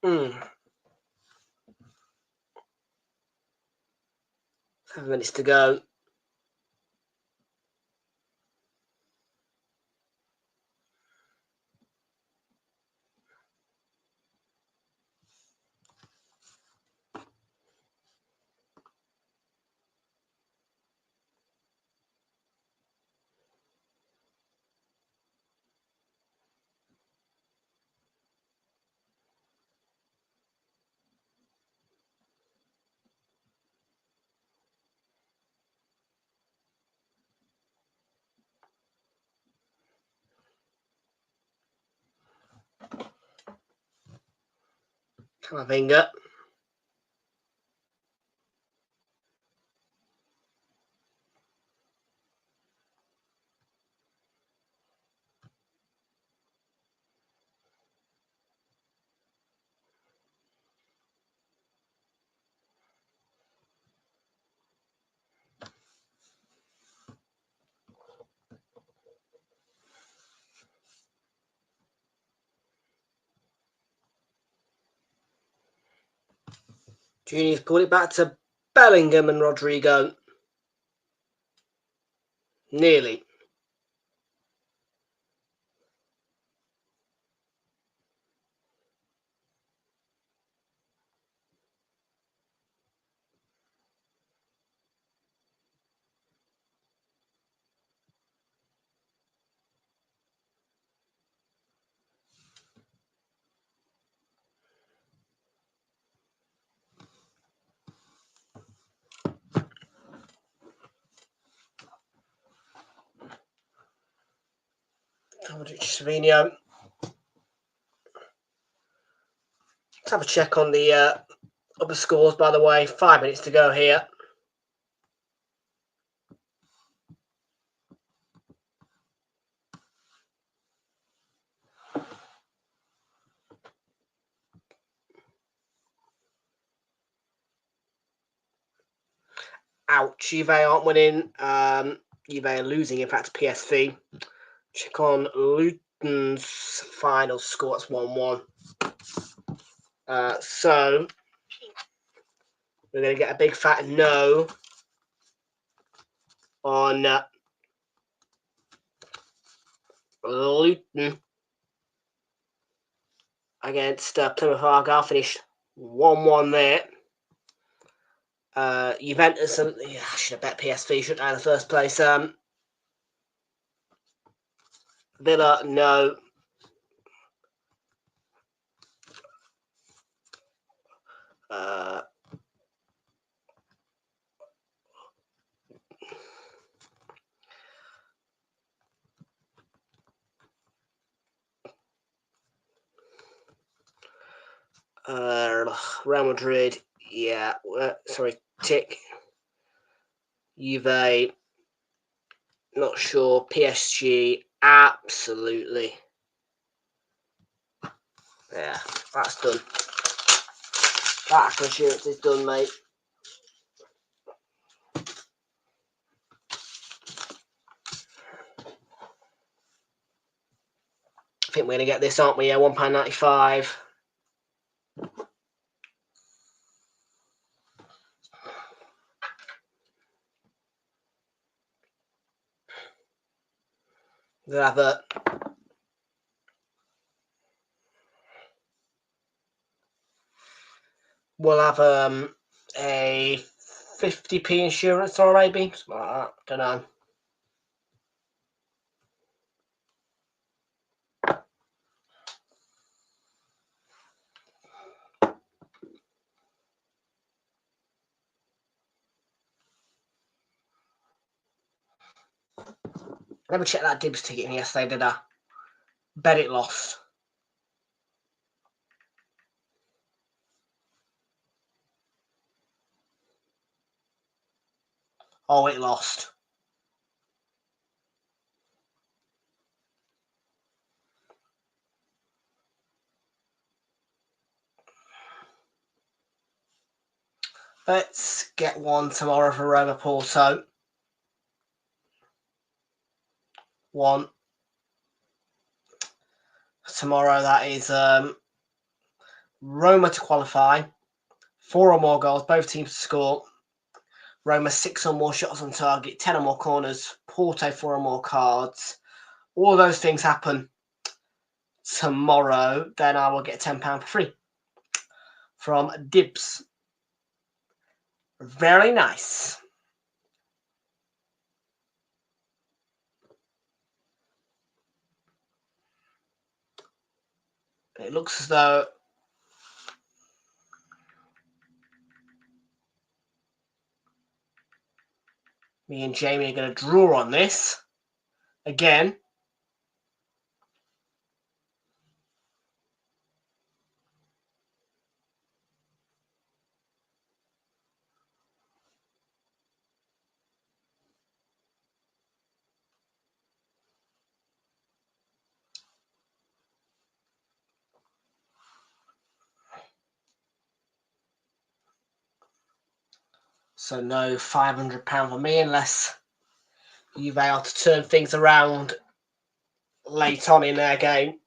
Mm. 7 minutes to go. Camavinga. Junior's pulled it back to Bellingham and Rodrigo. Nearly. Savino. Let's have a check on the other scores, by the way. 5 minutes to go here. Ouch, Juve aren't winning. Juve are losing, in fact, to PSV. Check on Luton's final score. It's 1-1. So, we're going to get a big fat no on Luton against Plymouth Argyle. Finished 1-1 there. Juventus, I should have bet PSV, shouldn't I, in the first place? Villa, no. Real Madrid, yeah. Tick. Juve, not sure. PSG, absolutely. Yeah, that's done. That assurance is done, mate. I think we're going to get this, aren't we? Yeah, £1.95. We'll have a 50p insurance, or maybe something like that. Don't know. Never checked that Dibs ticket in yesterday, did I? Bet it lost. Oh, it lost. Let's get one tomorrow for Roma Porto. One. Tomorrow, that is Roma to qualify. 4 or more goals, both teams to score. Roma 6 or more shots on target, 10 or more corners. Porto 4 or more cards. All those things happen tomorrow. Then I will get £10 for free from Dibs. Very nice. It looks as though me and Jamie are going to draw on this again. So no £500 for me unless Juve are to turn things around late on in their game.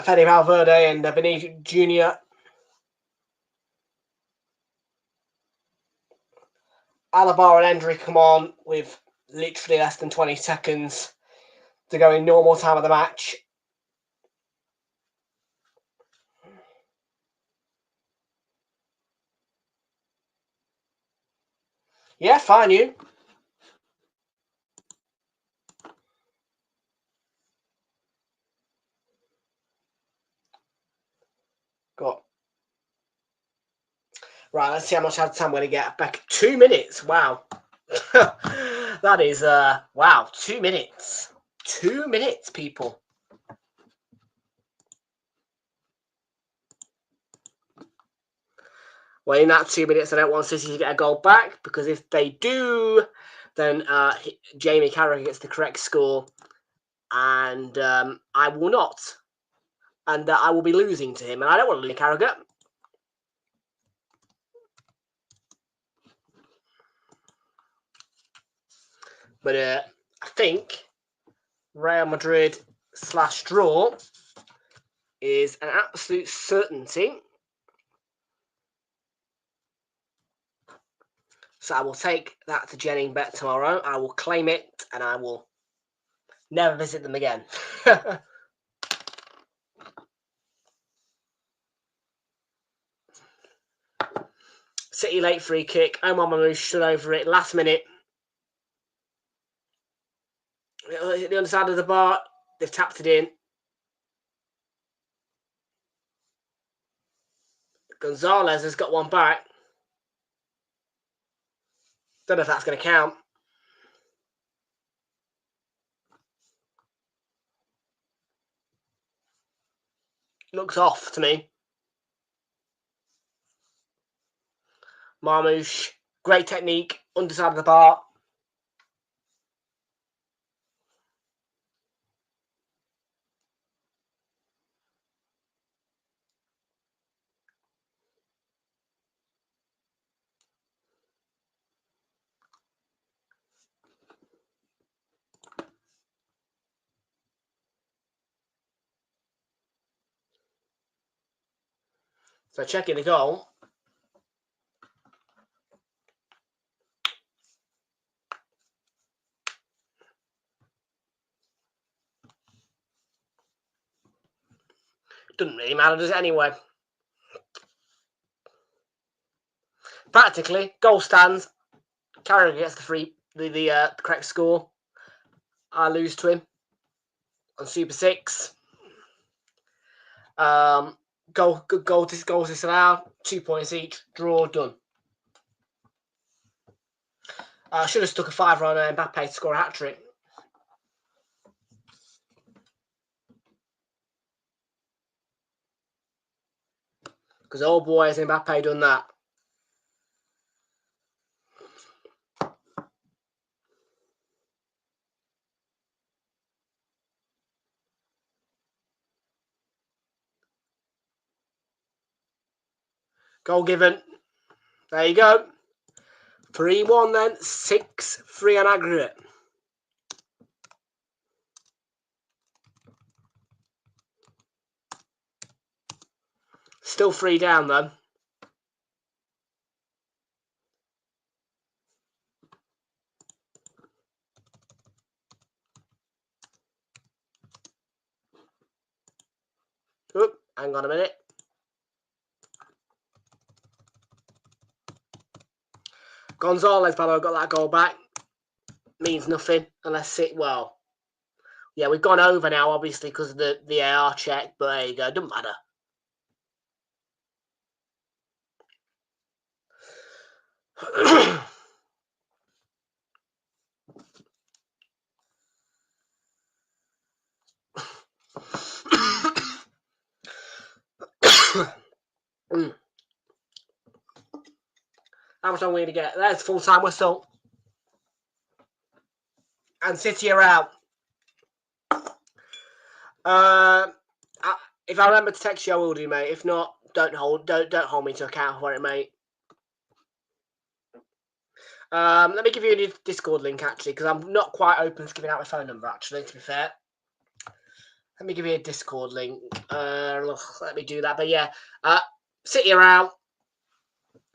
Fede Valverde and Vinicius Jr. Alaba and Endrick come on with literally less than 20 seconds to go in normal time of the match. Yeah, fine, you. Got. Right, let's see how much time I'm going to get. Back 2 minutes. Wow. That is, wow, 2 minutes. 2 minutes, people. Well, in that 2 minutes, I don't want City to get a goal back, because if they do, then Jamie Carragher gets the correct score, and I will not. And I will be losing to him, and I don't want to lose Carragher. But I think Real Madrid / draw is an absolute certainty. So I will take that to Jennings Bet tomorrow. I will claim it, and I will never visit them again. City late free kick. Omar Mamouche stood over it last minute. The other side of the bar, they've tapped it in. Gonzalez has got one back. Don't know if that's going to count. Looks off to me. Mamouche, great technique, underside of the bar. So checking the goal. Doesn't really matter, does it, anyway? Practically, goal stands. Carragher gets the correct score. I lose to him on Super 6. Goals disallowed. 2 points each. Draw, done. I should have stuck a fiver on Mbappe to score a hat-trick. Because old boy has Mbappe done that. Goal given. There you go. 3-1 then. 6-3 on aggregate. Still 3 down though. Oop, hang on a minute. Gonzalez, by the way, got that goal back. Means nothing unless it, well, yeah, we've gone over now, obviously, because of the AR check, but there you go, doesn't matter. How much I'm going to get? There's full-time whistle. And City are out. If I remember to text you, I will do, mate. If not, don't hold me to account for it, mate. Let me give you a Discord link, actually, because I'm not quite open to giving out my phone number, actually, to be fair. Let me give you a Discord link. Let me do that. But yeah, City are out.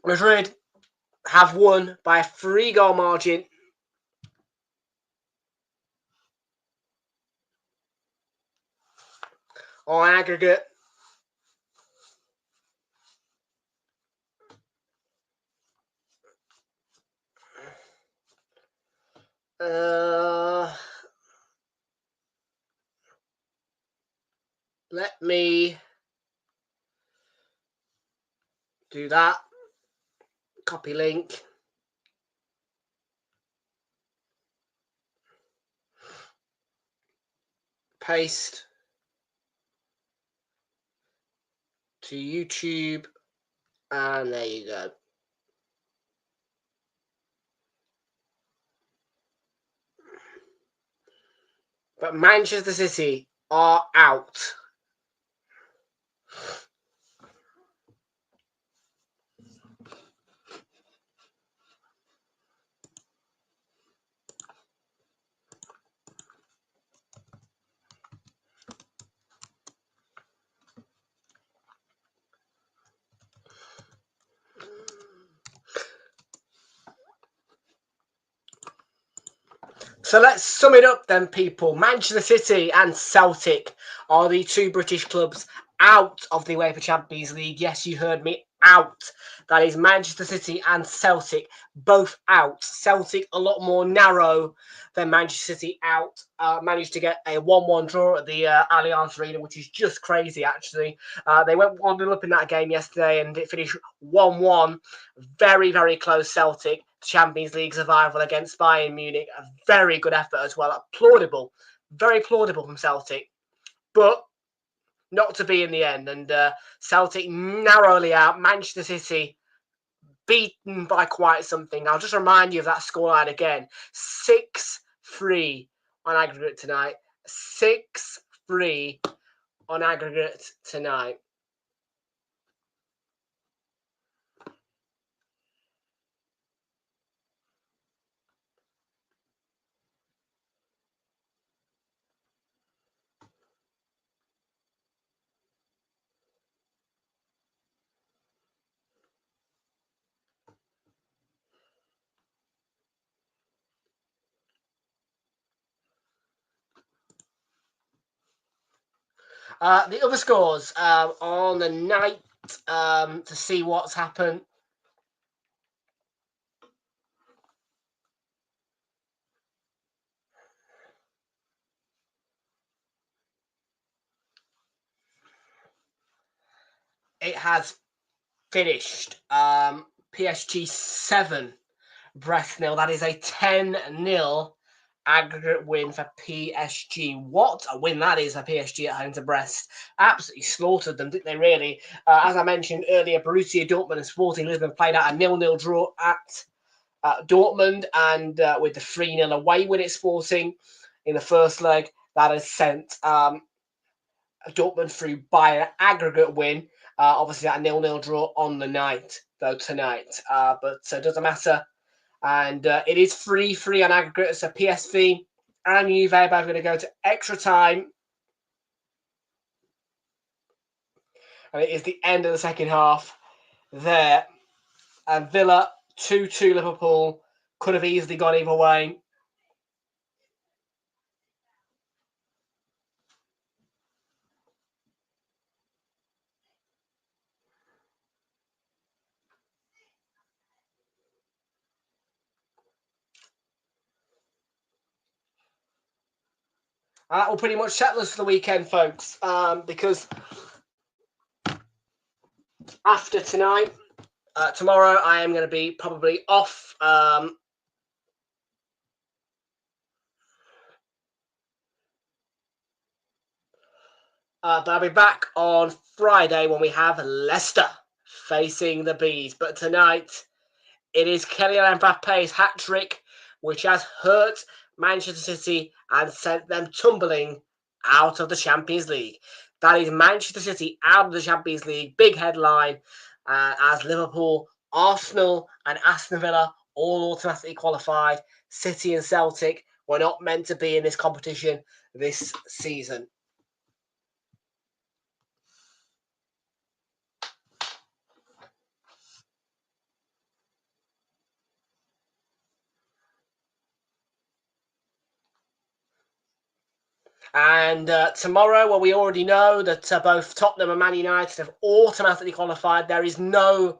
Madrid have won by a 3-goal margin. On aggregate. Let me Do that. Copy link. Paste to YouTube. And there you go. But Manchester City are out. So let's sum it up then, people. Manchester City and Celtic are the two British clubs out of the UEFA Champions League. Yes, you heard me, out. That is Manchester City and Celtic, both out. Celtic a lot more narrow than Manchester City out. Managed to get a 1-1 draw at the Allianz Arena, which is just crazy, actually. They went 1-0 up in that game yesterday, and it finished 1-1. Very, very close Celtic. Champions League survival against Bayern Munich. A very good effort as well. Applaudable. Very applaudable from Celtic. But not to be in the end. And Celtic narrowly out. Manchester City beaten by quite something. I'll just remind you of that scoreline again. 6-3 on aggregate tonight. 6-3 on aggregate tonight. The other scores on the night to see what's happened. It has finished PSG 7, Brest 0. That is a 10-0 aggregate win for PSG. What a win that is for PSG at home to Brest. Absolutely slaughtered them, didn't they, really? As I mentioned earlier, Borussia Dortmund and Sporting Lisbon played out a 0-0 draw at Dortmund, and with the 3-0 away win at Sporting in the first leg, that has sent Dortmund through by an aggregate win. Obviously, that 0-0 draw on the night, though, tonight. But it doesn't matter. And it is 3-3 on aggregate. So PSV and Juve are both going to go to extra time. And it is the end of the second half there. And Villa 2-2 Liverpool. Could have easily gone either way. And that will pretty much settle us for the weekend, folks. Because after tonight, tomorrow I am going to be probably off. But I'll be back on Friday when we have Leicester facing the Bees. But tonight, it is Kylian Mbappe's hat-trick, which has hurt Manchester City and sent them tumbling out of the Champions League. That is Manchester City out of the Champions League. Big headline, as Liverpool, Arsenal and Aston Villa all automatically qualified. City and Celtic were not meant to be in this competition this season. And tomorrow, well, we already know that both Tottenham and Man United have automatically qualified. There is no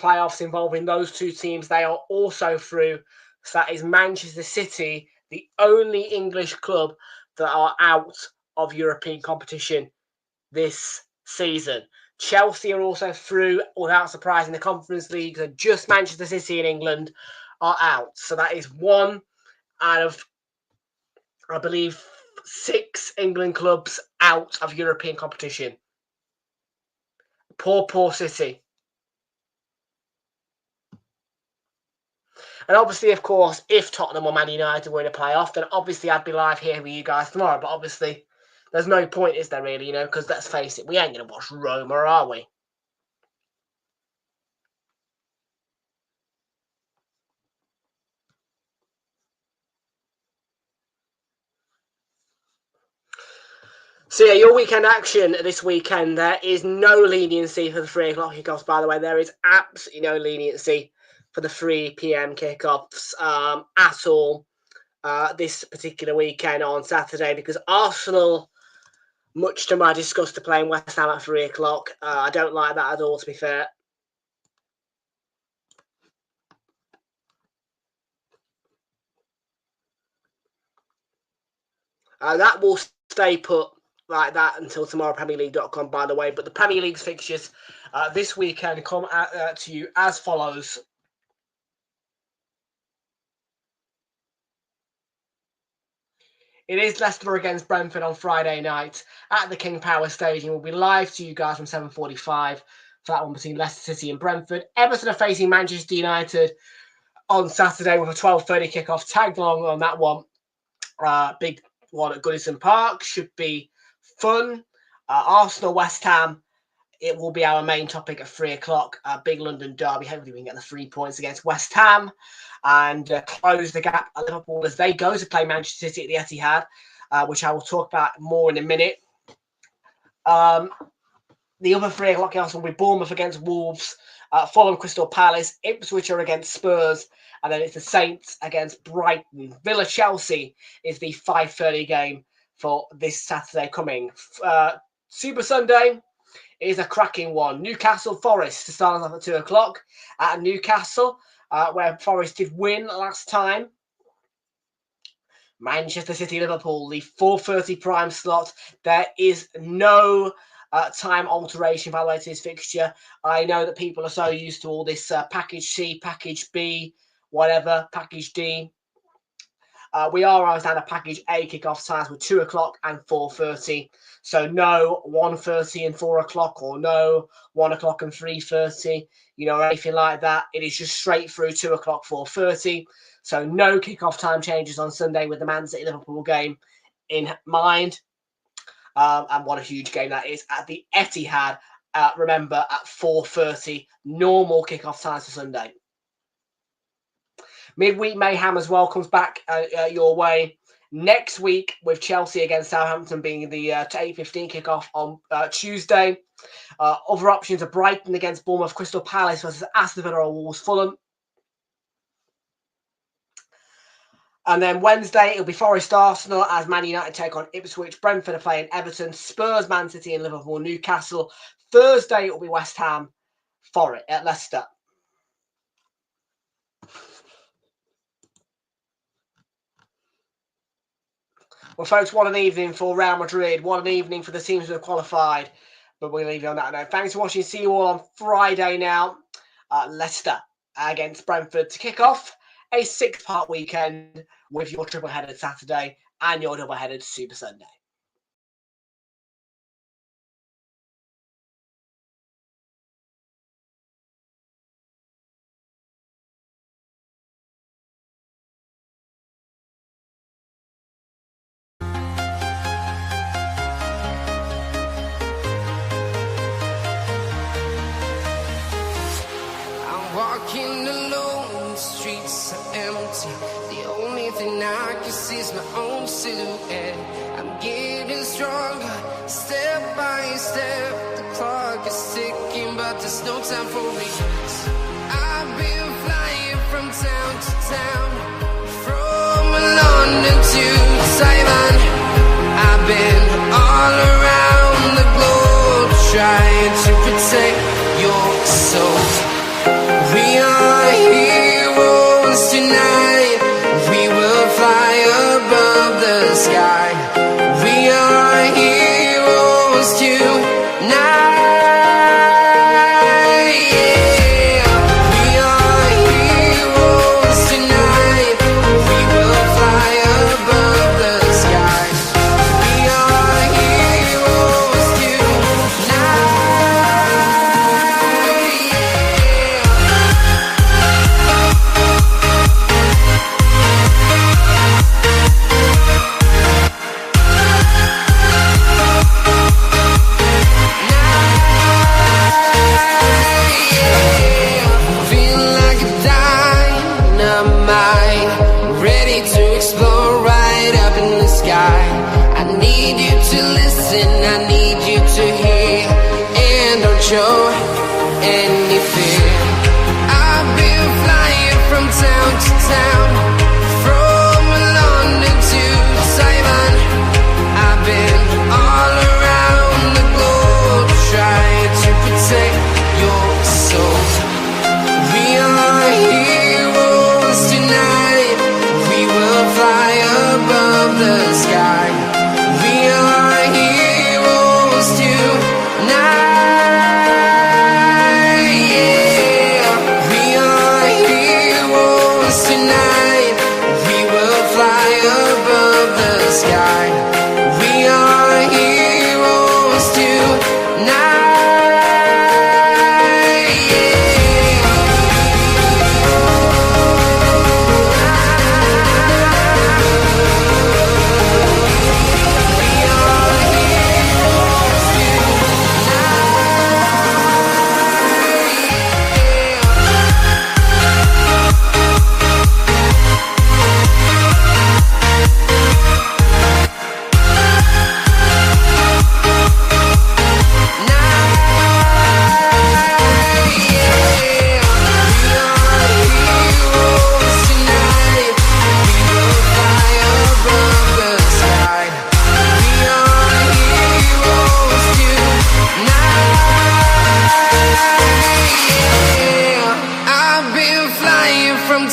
playoffs involving those two teams. They are also through. So that is Manchester City, the only English club that are out of European competition this season. Chelsea are also through without surprising the Conference League. So just Manchester City and England are out. So that is one out of, I believe, 6 England clubs out of European competition. Poor City. And obviously, of course, if Tottenham or Man United were in a playoff, then obviously I'd be live here with you guys tomorrow. But obviously, there's no point, is there really, because let's face it, we ain't going to watch Roma, are we? So yeah, your weekend action this weekend, there is no leniency for the 3 o'clock kickoffs, by the way. There is absolutely no leniency for the 3 p.m. kickoffs at all this particular weekend on Saturday, because Arsenal, much to my disgust, are playing West Ham at 3 o'clock. I don't like that at all, to be fair. That will stay put like that until tomorrow, PremierLeague.com, by the way. But the Premier League's fixtures this weekend come to you as follows. It is Leicester against Brentford on Friday night at the King Power Stadium. We'll be live to you guys from 7:45 for that one between Leicester City and Brentford. Everton are facing Manchester United on Saturday with a 12:30 kickoff. Tagged along on that one. Big one at Goodison Park. Should be fun. Arsenal, West Ham. It will be our main topic at 3 o'clock. Big London derby. Hopefully we can get the 3 points against West Ham and close the gap at Liverpool as they go to play Manchester City at the Etihad, which I will talk about more in a minute. The other 3 o'clock games will be Bournemouth against Wolves, Fulham, Crystal Palace, Ipswich are against Spurs, and then it's the Saints against Brighton. Villa Chelsea is the 5:30 game for this Saturday coming. Super Sunday is a cracking one. Newcastle Forest to start off at 2 o'clock at Newcastle, where Forest did win last time. Manchester City Liverpool, the 4:30 prime slot. There is no time alteration, by the way, to this fixture. I know that people are so used to all this package C, package B, whatever, package D. We are always down to package A kickoff times with 2 o'clock and 4:30. So no 1:30 and 4 o'clock, or no 1 o'clock and 3:30, anything like that. It is just straight through 2 o'clock, 4:30. So no kickoff time changes on Sunday with the Man City Liverpool game in mind. And what a huge game that is at the Etihad. Remember, at 4:30, normal kickoff times for Sunday. Midweek Mayhem as well comes back your way next week, with Chelsea against Southampton being the 8:15 kickoff on Tuesday. Other options are Brighton against Bournemouth, Crystal Palace versus Aston Villa or Wolves, Fulham. And then Wednesday, it'll be Forest Arsenal as Man United take on Ipswich. Brentford are playing Everton, Spurs, Man City and Liverpool, Newcastle. Thursday, it'll be West Ham, Forest at Leicester. Well, folks, what an evening for Real Madrid. What an evening for the teams who have qualified. But we'll leave you on that note. Thanks for watching. See you all on Friday now. Leicester against Brentford to kick off a 6-part weekend with your triple-headed Saturday and your double-headed Super Sunday. Walking alone, the streets are empty. The only thing I can see is my own silhouette. I'm getting stronger, step by step. The clock is ticking, but there's no time for regrets. I've been flying from town to town, from London to Taiwan. I've been all around the globe, trying to protect your soul. We are heroes tonight. We will fly above the sky. We are heroes tonight.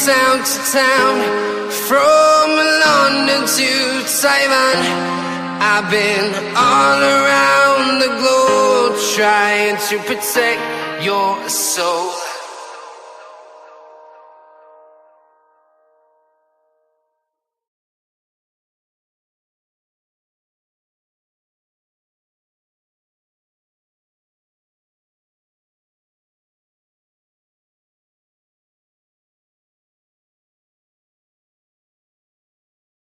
town to town, from London to Taiwan. I've been all around the globe trying to protect your soul.